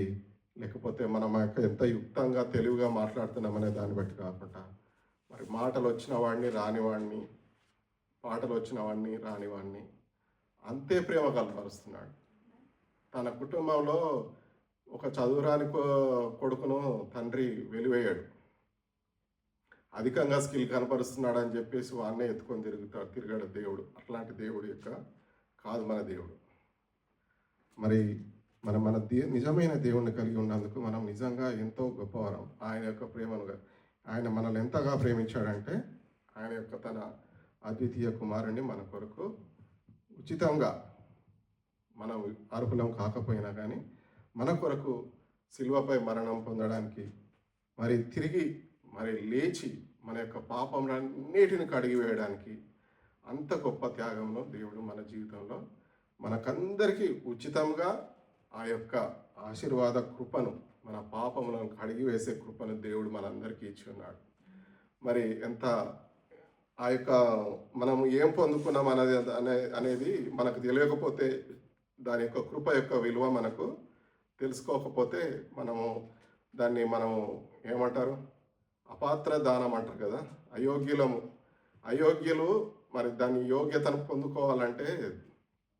లేకపోతే మనం యొక్క ఎంత యుక్తంగా తెలివిగా మాట్లాడుతున్నామనే దాన్ని బట్టి కాకుండా, మరి మాటలు వచ్చిన వాడిని రానివాడిని, పాటలు వచ్చిన వాడిని రానివాడిని అంతే ప్రేమ కనపరుస్తున్నాడు. తన కుటుంబంలో ఒక చదువురాని కొడుకును తండ్రి వెలివేయాడు. అధికంగా స్కిల్ కనపరుస్తున్నాడు అని చెప్పేసి వాడినే ఎత్తుకొని తిరిగాడు దేవుడు. అట్లాంటి దేవుడు యొక్క కాదు మన దేవుడు. మరి మన నిజమైన దేవుణ్ణి కలిగి ఉన్నందుకు మనం నిజంగా ఎంతో గొప్పవారం. ఆయన యొక్క ప్రేమను ఆయన మనల్ని ఎంతగా ప్రేమించాడంటే ఆయన యొక్క తన అద్వితీయ కుమారుణ్ణి మన కొరకు ఉచితంగా, మనం అర్హులం కాకపోయినా కానీ మన కొరకు శిలువపై మరణం పొందడానికి, మరి తిరిగి మరి లేచి మన యొక్క పాపములన్నిటిని కడిగి వేయడానికి అంత గొప్ప త్యాగంలో దేవుడు మన జీవితంలో మనకందరికీ ఉచితంగా ఆ యొక్క ఆశీర్వాద కృపను, మన పాపములను కడిగి వేసే కృపను దేవుడు మనందరికీ ఇచ్చి ఉన్నాడు. మరి ఎంత ఆ యొక్క మనం ఏం పొందుకున్నాం అనేది మనకు తెలియకపోతే, దాని యొక్క కృప యొక్క విలువ మనకు తెలుసుకోకపోతే మనము దాన్ని ఏమంటారు, అపాత్ర దానం అంటారు కదా, అయోగ్యులు మరి దాని యోగ్యతను పొందుకోవాలంటే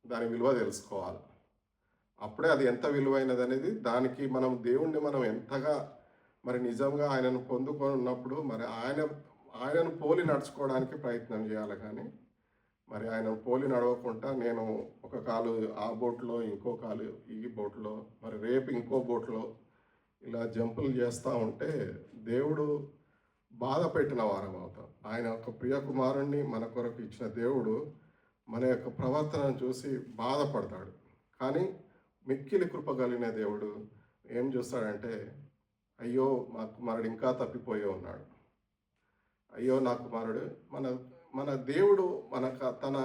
దాని విలువ తెలుసుకోవాలి. అప్పుడే అది ఎంత విలువైనది అనేది, దానికి మనం దేవుణ్ణి మనం ఎంతగా మరి నిజంగా ఆయనను పొందుకున్నప్పుడు మరి ఆయనను పోలి నడుచుకోవడానికి ప్రయత్నం చేయాలి. కానీ మరి ఆయనను పోలి నడవకుండా నేను ఒక కాలు ఆ బోట్లో, ఇంకో కాలు ఈ బోట్లో, మరి రేపు ఇంకో బోట్లో ఇలా జంపులు చేస్తూ ఉంటే దేవుడు బాధ పెట్టిన వారం అవుతాం. ఆయన యొక్క ప్రియ కుమారుణ్ణి మన కొరకు ఇచ్చిన దేవుడు మన యొక్క ప్రవర్తనను చూసి బాధపడతాడు. కానీ మిక్కిలి కృప కలిగిన దేవుడు ఏం చూస్తాడంటే, అయ్యో మా కుమారుడు ఇంకా తప్పిపోయే ఉన్నాడు, అయ్యో నా కుమారుడు. మన దేవుడు తన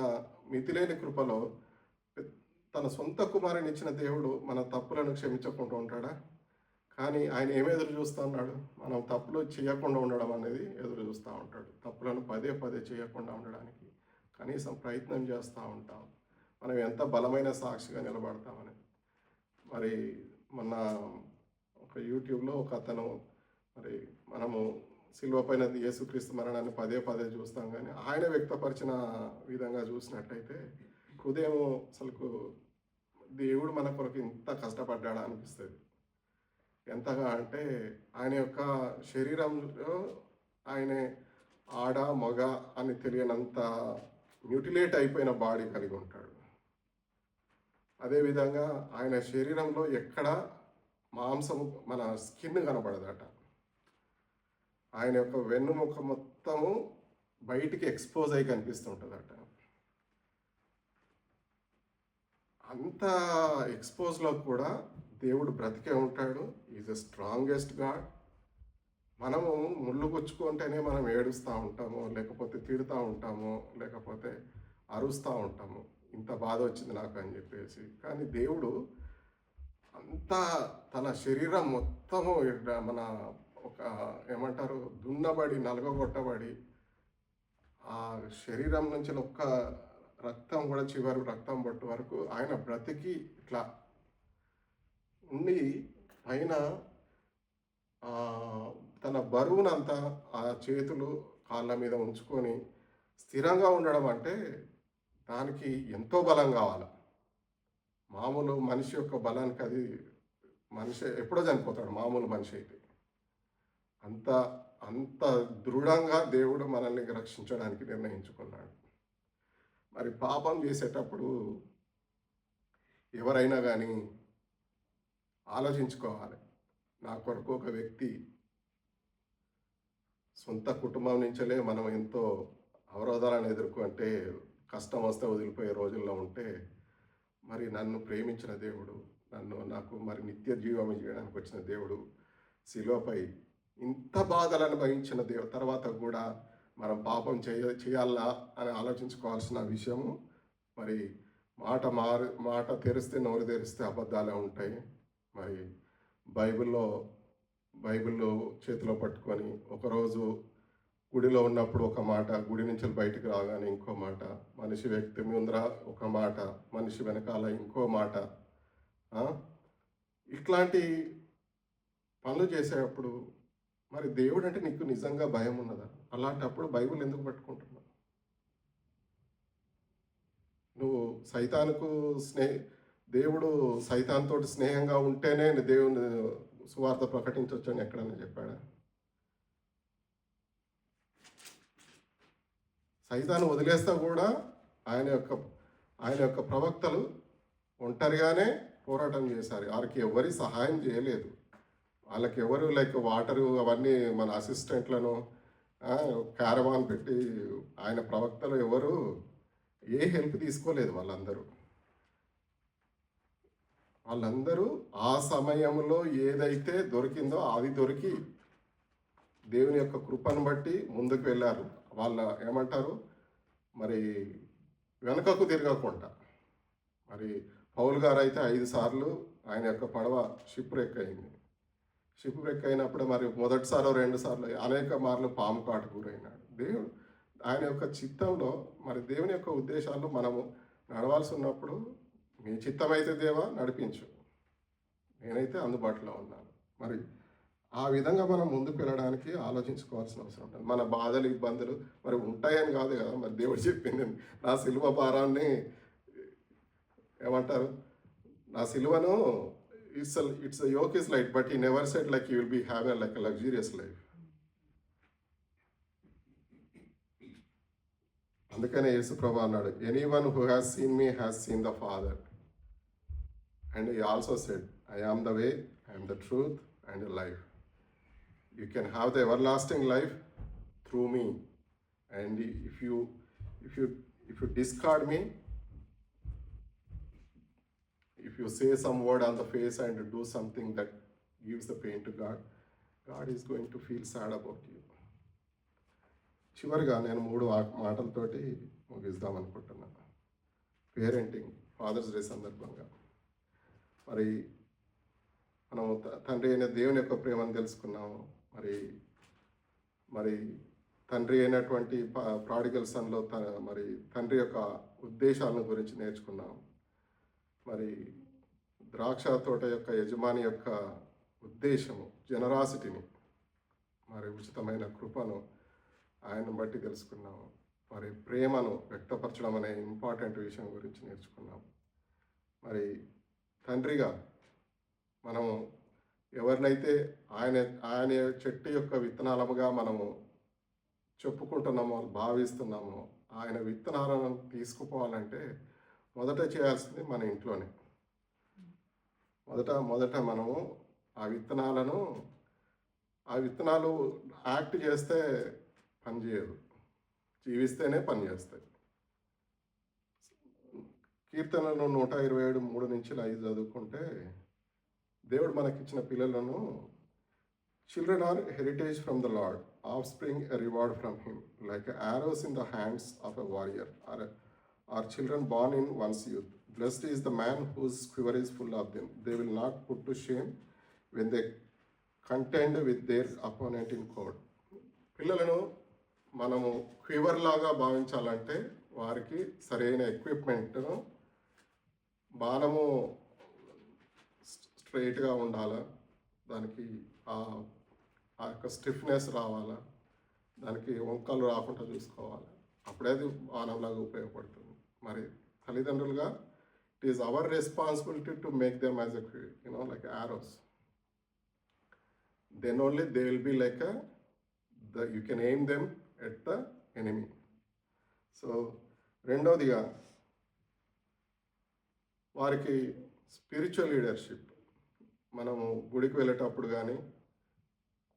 మితిలేని కృపలో తన సొంత కుమారుని ఇచ్చిన దేవుడు మన తప్పులను క్షమించకుండా ఉంటాడా? కానీ ఆయన ఏమి ఎదురు చూస్తూ ఉన్నాడు? మనం తప్పులు చేయకుండా ఉండడం అనేది ఎదురు చూస్తూ ఉంటాడు. తప్పులను పదే పదే చేయకుండా ఉండడానికి కనీసం ప్రయత్నం చేస్తూ ఉంటాం. మనం ఎంత బలమైన సాక్షిగా నిలబడతామని. మరి మొన్న ఒక యూట్యూబ్లో ఒక అతను, మరి మనము సిలువ పైన యేసుక్రీస్తు మరణాన్ని పదే పదే చూస్తాం, కానీ ఆయన వ్యక్తపరిచిన విధంగా చూసినట్టయితే హృదయం అసలుకు దేవుడు మన కొరకు ఇంత కష్టపడ్డాడా అనిపిస్తుంది. ఎంతగా అంటే ఆయన యొక్క శరీరంలో ఆయన ఆడ మగ అని తెలియనంత మ్యూటిలేట్ అయిపోయిన బాడీ కలిగి ఉంటాడు. అదేవిధంగా ఆయన శరీరంలో ఎక్కడ మాంసము, మన స్కిన్ కనబడదట. ఆయన యొక్క వెన్నుముక మొత్తము బయటికి ఎక్స్పోజ్ అయి కనిపిస్తుంటుందట. అంత ఎక్స్పోజ్లో కూడా దేవుడు బ్రతికే ఉంటాడు. Is the strongest God. మనము ముళ్ళు గుచ్చుకుంటేనే మనం ఏడుస్తూ ఉంటాము, లేకపోతే తిడుతూ ఉంటాము, లేకపోతే అరుస్తూ ఉంటాము, ఇంత బాధ వచ్చింది నాకు అని చెప్పేసి. కానీ దేవుడు అంతా తన శరీరం మొత్తము మన ఒక ఏమంటారు, దున్నబడి నలగొట్టబడి ఆ శరీరం నుంచి ఒక్క రక్తం కూడా చివరి రక్తం బొట్టు వరకు ఆయన బ్రతికి ఇట్లా ఉండి పైన తన బరువునంతా ఆ చేతులు కాళ్ళ మీద ఉంచుకొని స్థిరంగా ఉండడం అంటే దానికి ఎంతో బలం కావాలి. మామూలు మనిషి యొక్క బలానికి అది మనిషి ఎప్పుడో చనిపోతాడు మామూలు మనిషి అయితే. అంత దృఢంగా దేవుడు మనల్ని రక్షించడానికి నిర్ణయించుకున్నాడు. మరి పాపం చేసేటప్పుడు ఎవరైనా కానీ ఆలోచించుకోవాలి. నా కొరకు ఒక వ్యక్తి సొంత కుటుంబం నుంచే మనం ఎంతో అవరోధాలను ఎదుర్కొంటే, కష్టం వస్తే వదిలిపోయే రోజుల్లో ఉంటే, మరి నన్ను ప్రేమించిన దేవుడు, నాకు మరి నిత్య జీవం చేయడానికి వచ్చిన దేవుడు శిలువపై ఇంత బాధలు అనుభవించిన తర్వాత కూడా మనం పాపం చేయాలా అని ఆలోచించుకోవాల్సిన విషయము మరి మాట తెరిస్తే నోరు తెరిస్తే అబద్ధాలే ఉంటాయి. మరి బైబిల్లో చేతిలో పట్టుకొని ఒకరోజు గుడిలో ఉన్నప్పుడు ఒక మాట, గుడి నుంచి బయటికి రాగానే ఇంకో మాట, మనిషి వ్యక్తి ముందర ఒక మాట, మనిషి వెనకాల ఇంకో మాట, ఇట్లాంటి పనులు చేసేటప్పుడు మరి దేవుడు అంటే నీకు నిజంగా భయం ఉన్నదా? అలాంటప్పుడు బైబిల్ ఎందుకు పట్టుకుంటున్నావు? నువ్వు దేవుడు సైతాన్తో స్నేహంగా ఉంటేనే దేవుని సువార్త ప్రకటించవచ్చు అని ఎక్కడన్నా చెప్పాడా? సైతాన్ని వదిలేస్తా కూడా ఆయన యొక్క ప్రవక్తలు ఒంటరిగానే పోరాటం చేశారు. వారికి ఎవరి సహాయం చేయలేదు. వాళ్ళకి ఎవరు లైక్ వాటరు అవన్నీ మన అసిస్టెంట్లను క్యారవాన్ పెట్టి ఆయన ప్రవక్తలు ఎవరు ఏ హెల్ప్ తీసుకోలేదు. వాళ్ళందరూ ఆ సమయంలో ఏదైతే దొరికిందో అది దొరికి దేవుని యొక్క కృపను బట్టి ముందుకు వెళ్ళారు. వాళ్ళ ఏమంటారు మరి వెనకకు తిరగకుండా. మరి పౌలు గారు అయితే 5 సార్లు ఆయన యొక్క పడవ షిప్ రెక్ అయింది. షిప్ రెక్ అయినప్పుడు మరి మొదటిసారి 2 సార్లు అనేక మార్లు పాము కాటు గురైనాడు. దేవుడు ఆయన యొక్క చిత్తంలో మరి దేవుని యొక్క ఉద్దేశాల్లో మనము నడవాల్సి ఉన్నప్పుడు మీ చిత్తమైతే దేవా నడిపించు, నేనైతే అందుబాటులో ఉన్నాను. మరి ఆ విధంగా మనం ముందుకు వెళ్ళడానికి ఆలోచించుకోవాల్సిన అవసరం ఉంటుంది. మన బాధలు ఇబ్బందులు మరి ఉంటాయని కాదు కదా, మరి దేవుడు చెప్పింది నా సిలువ భారాన్ని ఏమంటారు, నా సిలువను it's yoke is light but he never said like you will be have like a luxurious life. అందుకనే యేసు ప్రభు అన్నాడు, anyone who has seen me has seen the father. And he also said, I am the way, I am the truth and the life. You can have the everlasting life through me, and if you discard me, if you say some word on the face and do something that gives the pain to God is going to feel sad about you. చివరిగా నేను 3 మాటలతోటి ముగిద్దాం అనుకుంటున్నాను. Parenting, fathers day సందర్భంగా మరి మనం తండ్రి అయిన దేవుని యొక్క ప్రేమను తెలుసుకున్నాము. మరి తండ్రి అయినటువంటి ప్రాడిగల్ సన్లో మరి తండ్రి యొక్క ఉద్దేశాలను గురించి నేర్చుకున్నాం. మరి ద్రాక్ష తోట యొక్క యజమాని యొక్క ఉద్దేశము, జనరాసిటీని, మరి ఉచితమైన కృపను ఆయనను బట్టి తెలుసుకున్నాము. మరి ప్రేమను వ్యక్తపరచడం అనే ఇంపార్టెంట్ విషయం గురించి నేర్చుకున్నాం. మరి తండ్రిగా మనము ఎవరినైతే ఆయన చెట్టు యొక్క విత్తనాలముగా మనము చెప్పుకుంటున్నామో, భావిస్తున్నామో, ఆయన విత్తనాలను తీసుకుపోవాలంటే మొదట చేయాల్సింది మన ఇంట్లోనే. మొదట మనము ఆ విత్తనాలు యాక్ట్ చేస్తే పనిచేయదు, జీవిస్తేనే పనిచేస్తాయి. కీర్తనలు 127:3-5 చదువుకుంటే దేవుడు మనకిచ్చిన పిల్లలను, children are heritage from the lord, offspring a reward from him, like arrows in the hands of a warrior, are children born in one's youth. Blessed is the man whose quiver is full of them. They will not put to shame when they contend with their opponent in court. పిల్లలను మనము quiver లాగా భావించాలంటే వారికి సరైన ఎక్విప్మెంట్ను, బాణము స్ట్రైట్గా ఉండాలా, దానికి ఆ యొక్క స్టిఫ్నెస్ రావాలా, దానికి వంకలు రాకుండా చూసుకోవాలి. అప్పుడే అది బాణంలాగా ఉపయోగపడుతుంది. మరి తల్లిదండ్రులుగా it is our responsibility to make them as like arrows. Then only they will be like you can aim them at the enemy. So రెండవదిగా వారికి స్పిరిచువల్ లీడర్షిప్. మనము గుడికి వెళ్ళేటప్పుడు కానీ,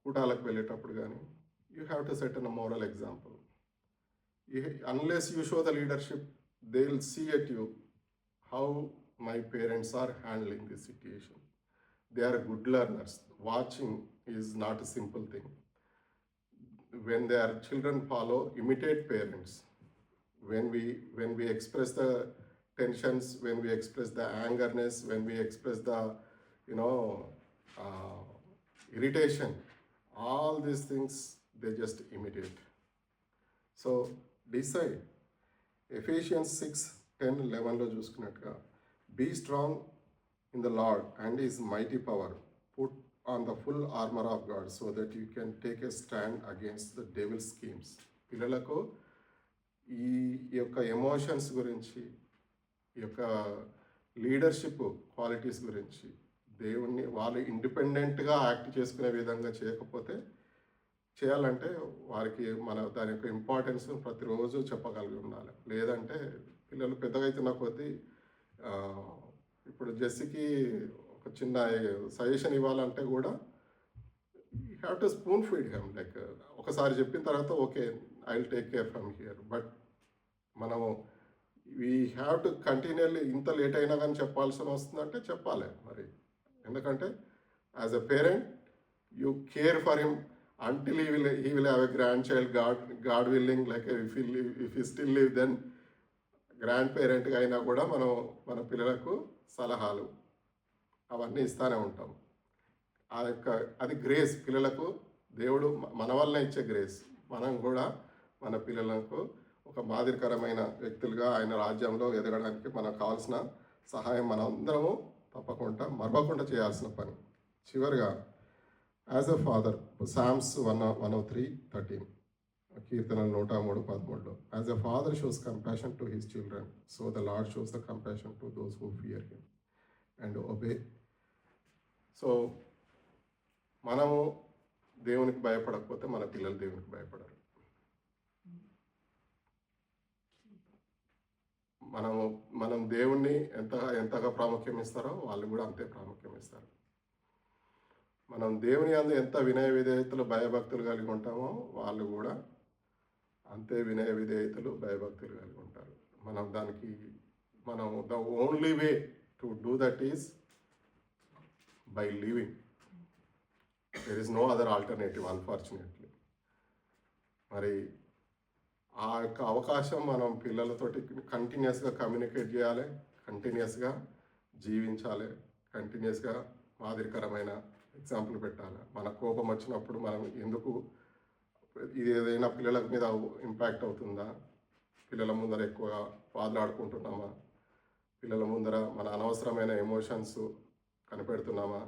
కూటాలకు వెళ్ళేటప్పుడు కానీ, you have to set an moral example. Unless you show the leadership, they will see at you how my parents are handling this situation. They are good learners. Watching is not a simple thing. When their children imitate parents. When we express the tensions, when we express the angerness, when we express the, uh, irritation, all these things, they just imitate. So decide. Ephesians 6:10-11 చూసుకున్నట్టుగా, be strong in the Lord and his mighty power. Put on the full armor of God so that you can take a stand against the devil's schemes. పిల్లలకు ఈ యొక్క emotions గురించి, ఈ యొక్క leadership qualities గురించి, దేవుణ్ణి వాళ్ళు ఇండిపెండెంట్గా యాక్ట్ చేసుకునే విధంగా చేయకపోతే, చేయాలంటే వారికి మన దాని యొక్క ఇంపార్టెన్స్ ప్రతిరోజు చెప్పగలిగి ఉండాలి. లేదంటే పిల్లలు పెద్దగా అవుతున్న కొద్దీ, ఇప్పుడు జెస్సీకి ఒక చిన్న సజెషన్ ఇవ్వాలంటే కూడా you have to spoon feed him. Like ఒకసారి చెప్పిన తర్వాత okay, I will take care from here. But మనము వీ హ్యావ్ టు కంటిన్యూలీ, ఇంత లేట్ అయినా కానీ చెప్పాల్సిన వస్తుందంటే చెప్పాలి మరి. ఎందుకంటే as a parent you care for him until he will have a grandchild, God willing, like if he still live, then grand గా అయినా కూడా మనం మన పిల్లలకు సలహాలు అవన్నీ ఇస్తూనే ఉంటాం. అది గ్రేస్. పిల్లలకు దేవుడు మన వల్లనే ఇచ్చే గ్రేస్. మనం కూడా మన పిల్లలకు ఒక మాదిరికరమైన వ్యక్తులుగా ఆయన రాజ్యంలో ఎదగడానికి మనకు కావాల్సిన సహాయం మనం అందరము తప్పకుండా మరవకుండా చేయాల్సిన పని. చివరిగా, యాజ్ ఎ ఫాదర్, సామ్స్ 103:13, కీర్తనలు 103:13, as a father shows compassion to his children, so the lord shows the compassion to those who fear him and obey. So మనము దేవునికి భయపడకపోతే మన పిల్లలు దేవునికి భయపడరు. మనం దేవుణ్ణి ఎంతగా ప్రాముఖ్యం ఇస్తారో వాళ్ళు కూడా అంతే ప్రాముఖ్యం ఇస్తారు. మనం దేవుని యందు ఎంత వినయ విధేయతలు భయభక్తులు కలిగి ఉంటామో వాళ్ళు కూడా అంతే వినయ విధేయతలు భయభక్తులు కలిగి ఉంటారు. మనం the only way to do that is by living. There is no other alternative, unfortunately. మరి ఆ యొక్క అవకాశం మనం పిల్లలతోటి కంటిన్యూస్గా కమ్యూనికేట్ చేయాలి, కంటిన్యూస్గా జీవించాలి, కంటిన్యూస్గా మాదిరికరమైన ఎగ్జాంపుల్ పెట్టాలి. మన కోపం వచ్చినప్పుడు మనం ఎందుకు, ఇది ఏదైనా పిల్లల మీద ఇంపాక్ట్ అవుతుందా, పిల్లల ముందర ఎక్కువగా వాదులాడుకుంటున్నామా, పిల్లల ముందర మన అనవసరమైన ఎమోషన్స్ కనిపెడుతున్నామా,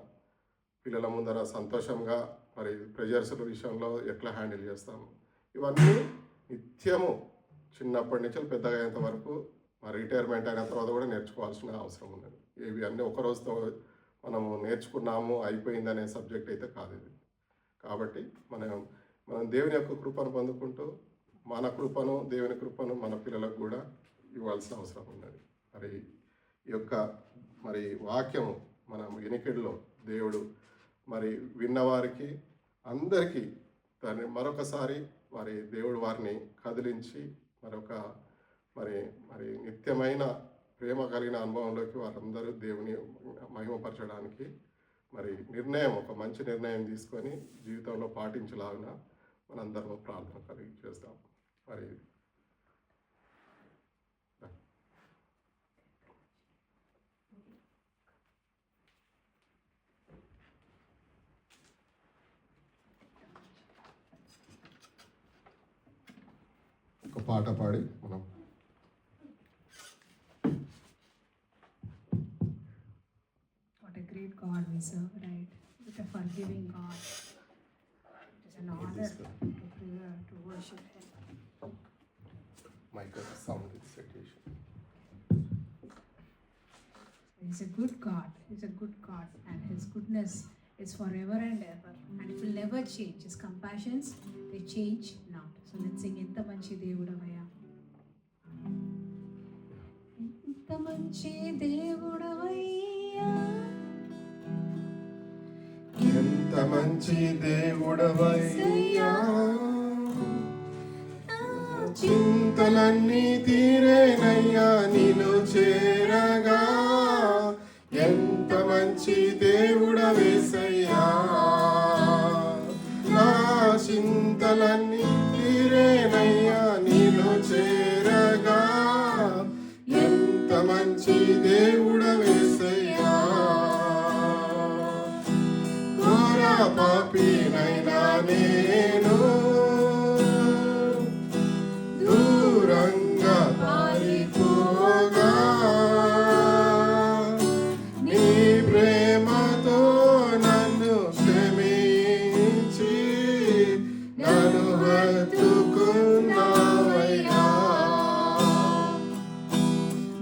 పిల్లల ముందర సంతోషంగా మరి ప్రెజర్స్ విషయంలో ఎట్లా హ్యాండిల్ చేస్తాము, ఇవన్నీ నిత్యము చిన్నప్పటి నుంచి పెద్దగా అయ్యేంత వరకు, మరి రిటైర్మెంట్ అయిన తర్వాత కూడా నేర్చుకోవాల్సిన అవసరం ఉన్నది. ఇవి అన్నీ ఒకరోజుతో మనము నేర్చుకున్నాము అయిపోయిందనే సబ్జెక్ట్ అయితే కాదు ఇది. కాబట్టి మనం దేవుని యొక్క కృపను పొందుకుంటూ మన కృపను, దేవుని కృపను మన పిల్లలకు కూడా ఇవ్వాల్సిన అవసరం ఉన్నది. మరి ఈ యొక్క మరి వాక్యము మన వినికిడిలో దేవుడు మరి విన్నవారికి అందరికీ దాన్ని మరొకసారి మరి దేవుడు వారిని కదిలించి మరి నిత్యమైన ప్రేమ కలిగిన అనుభవంలోకి వారందరూ దేవుని మహిమపరచడానికి మరి ఒక మంచి నిర్ణయం తీసుకొని జీవితంలో పాటించలాగిన మనందరం ప్రార్థన కలిగి చేస్తాం. మరి ఒక పాట పాడి మనం great God we serve, right? With a forgiving God. It is an honor to worship Him. Michael, sound situation. He's a good God. He's a good God, and His goodness is forever and ever, and it will never change. His compassions, they change not. So let's sing Enta Manchi Devudavaya. Enta Manchi Devudavaya. ఎంత మంచి దేవుడవయ్యా, చింతలన్నీ తీరేనయ్యా నిన్ను చేరగా. ఎంత మంచి దేవుడవేసయ్యా, నా చింతలన్నీ తీరేనయ్యా నిన్ను చేరగా. ఎంత మంచి మంచి దేవుడవేసయ్యా, ఘోర పాపినైనా నేను దూరంగా పారిపోగా నీ ప్రేమతో నన్ను క్షమించి నన్ను హత్తుకున్నావయ్యా,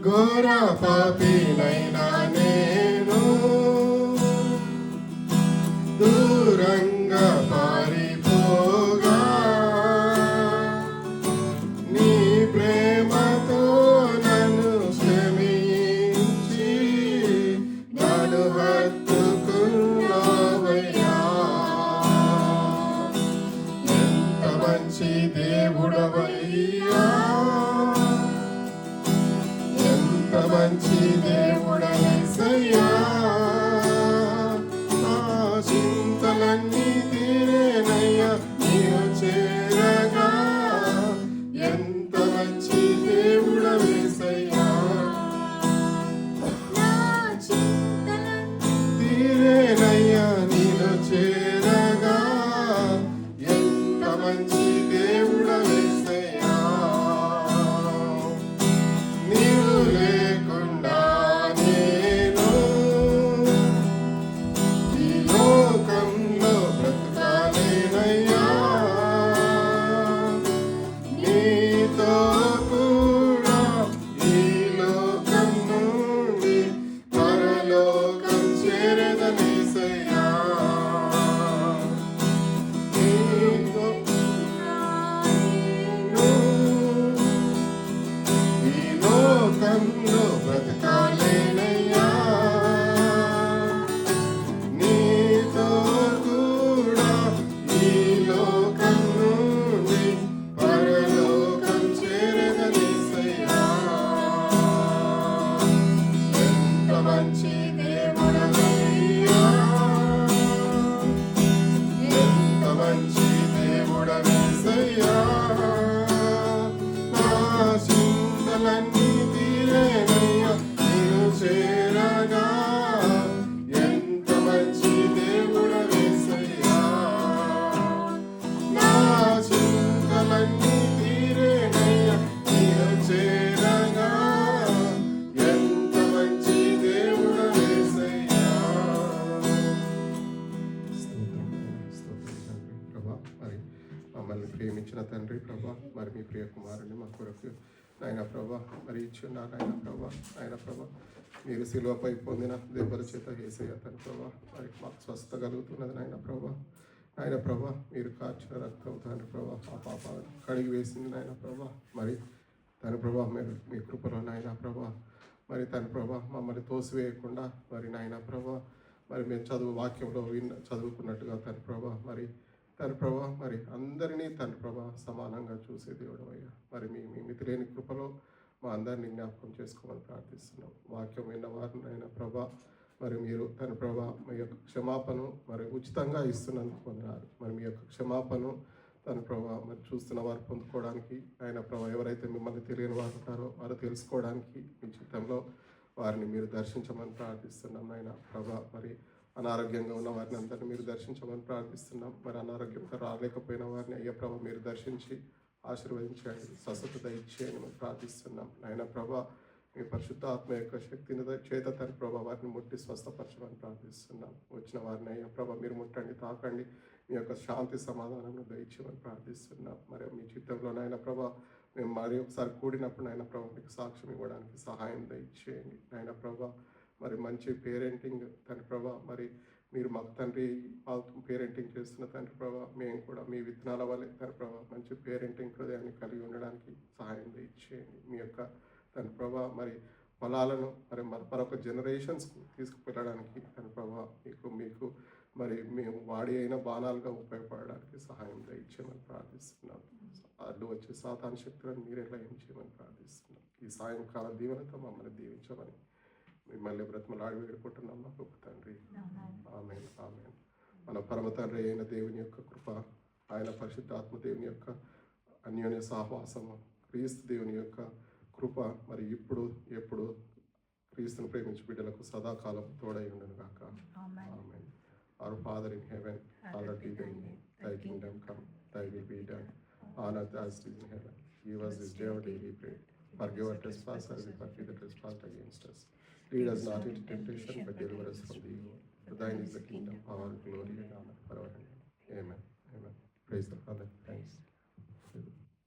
ఘోర పాపినైనా నేను దూరంగా పారిపోగా నీ ప్రేమతో నన్ను క్షమించి నన్ను హత్తుకున్నావయ్యా, ఎంత మంచి దేవుడవయ్యా, ఎంత మంచి దేవుడవేసయ్యా, నా చింతలన్నీ తీరేనయ్యా నీవు చేరగా, ఎంత మంచి దేవుడవేసయ్యా, నా చింతలన్నీ తీరేనయ్యా నీవు చేరగా, ఎంత మంచి దేవుడవేసయ్యా, నీవు లేకుండా నేను ఈ లోకంలో బ్రతకాలేనయ్యా, నీతో కూడా ఈ లోకం నుండి పరలోకం చేరదనేసయ్యా, నీతో నేను ఈ లోకంలో బ్రతకాలేనయ్యా, నీతో కూడా ఈ లోకం నుండి పరలోకం చేరదనేసయ్యా, ఎంత మంచి దేవుడవయ్యా, ఎంత మంచి దేవుడవేసయ్యా, నా చింతలన్నీ తీరేనయ్యా నేను చేరగా, ఎంత మంచి దేవుడవేసయ్యా, నా చింతలన్నీ తీరేనయ్యా నేను చేరగా, ఎంత మంచి దేవుడవేసయ్యా. ప్రభా, మరి మమ్మల్ని ప్రేమించిన తండ్రి ప్రభా, మరి మీ ప్రియ కుమారుని మా కొరకు నాయన ప్రభా మరి ఇచ్చున్నారు ఆయన ప్రభా, ఆయన ప్రభా మీరు శిలువపై పొందిన దెబ్బల చేత యేసయ్య తన ప్రభా మరి మాకు స్వస్థ కలుగుతున్నది నాయన ప్రభా, ఆయన ప్రభా మీరు కార్చిన రక్తం తండ్రి ప్రభా ఆ పాపాలను కడిగి వేసింది నాయన ప్రభా, మరి తన ప్రభా మీరు మీ కృపలో నాయన ప్రభా మరి తన ప్రభా మమ్మల్ని తోసివేయకుండా మరి నాయన ప్రభా మరి మేము వాక్యంలో చదువుకున్నట్టుగా తన ప్రభా మరి తన ప్రభా మరి అందరినీ తన ప్రభా సమానంగా చూసే దేవుడు అయ్యా, మరి మీ మితిలేని కృపలో మా అందరినీ జ్ఞాపకం చేసుకోమని ప్రార్థిస్తున్నాం. వాక్యం విన్న వారినైనా ప్రభా మరి మీరు తన ప్రభా మీ యొక్క క్షమాపణ మరి ఉచితంగా ఇస్తున్నందుకు పొందినారు, మరి మీ యొక్క క్షమాపణ తన ప్రభా మరి చూస్తున్న వారు పొందుకోవడానికి ఆయన ప్రభా ఎవరైతే మిమ్మల్ని తెలియని వారు ఉంటారో వారు తెలుసుకోవడానికి మీ చిత్తంలో వారిని మీరు దర్శించమని ప్రార్థిస్తున్నాం. ఆయన ప్రభా మరి అనారోగ్యంగా ఉన్న వారిని అందరినీ మీరు దర్శించమని ప్రార్థిస్తున్నాం, మరి అనారోగ్యంతో రాలేకపోయిన వారిని అయ్యా ప్రభా మీరు దర్శించి ఆశీర్వదించండి, స్వస్థత దయచేయండి మేము ప్రార్థిస్తున్నాం. ఆయన ప్రభా మీ పరిశుద్ధ ఆత్మ యొక్క శక్తిని చేత తన ప్రభా వారిని ముట్టి స్వస్థపరచమని ప్రార్థిస్తున్నాం. వచ్చిన వారిని అయ్యా ప్రభా మీరు ముట్టండి, తాకండి, మీ యొక్క శాంతి సమాధానం దయచేయమని ప్రార్థిస్తున్నాం. మరి మీ చిత్తంలోనైనా ప్రభా మేము మరి ఒకసారి కూడినప్పుడు నాయన ప్రభా మీకు సాక్ష్యం ఇవ్వడానికి సహాయం దయచేయండి. నాయన ప్రభా మరి మంచి పేరెంటింగ్ తండ్రి ప్రభా మరి మీరు మాకు తండ్రి పేరెంటింగ్ చేస్తున్న తండ్రి ప్రభా మేము కూడా మీ విత్తనాల వల్లే తండ్రి ప్రభా మంచి పేరెంటింగ్ హృదయాన్ని కలిగి ఉండడానికి సహాయం దయచేయండి. మీ యొక్క తండ్రి ప్రభా మరి ఫలాలను మరి మరొక జనరేషన్స్కు తీసుకువెళ్ళడానికి తండ్రి ప్రభా మీకు మరి మేము వాడి అయిన బాణాలుగా ఉపయోగపడడానికి సహాయం దయచేయమని ప్రార్థిస్తున్నాం. అడ్డు వచ్చే సాతాను శక్తులను మీరే లయం చేయమని ప్రార్థిస్తున్నాం. ఈ సాయంకాల దీవెనతో మమ్మల్ని దీవించమని మిమ్మల్ని బ్రతిమలాడి వేడుకుంటున్నాం మా గొప్ప తండ్రి. ఆమేన్ ఆమేన్. మన పరమ తండ్రి అయిన దేవుని యొక్క కృప, ఆయన పరిశుద్ధాత్మ దేవుని యొక్క అన్యోన్య సహవాసము, క్రీస్తు దేవుని యొక్క కృప మరి ఇప్పుడు ఎప్పుడు క్రీస్తును ప్రేమించి బిడ్డలకు సదాకాలం తోడై ఉండును గాక. Amen. Amen. Our Father in heaven, hallowed be thy name. Thy kingdom come, thy will be done, on earth as it is in heaven. Give us this day our daily bread. Forgive our trespasses as we forgive the trespass against us. Lead us not into temptation, but deliver us from the evil. For thine is the kingdom, power, glory, and honor forever and ever. Amen. Amen. Praise the Father. Thanks.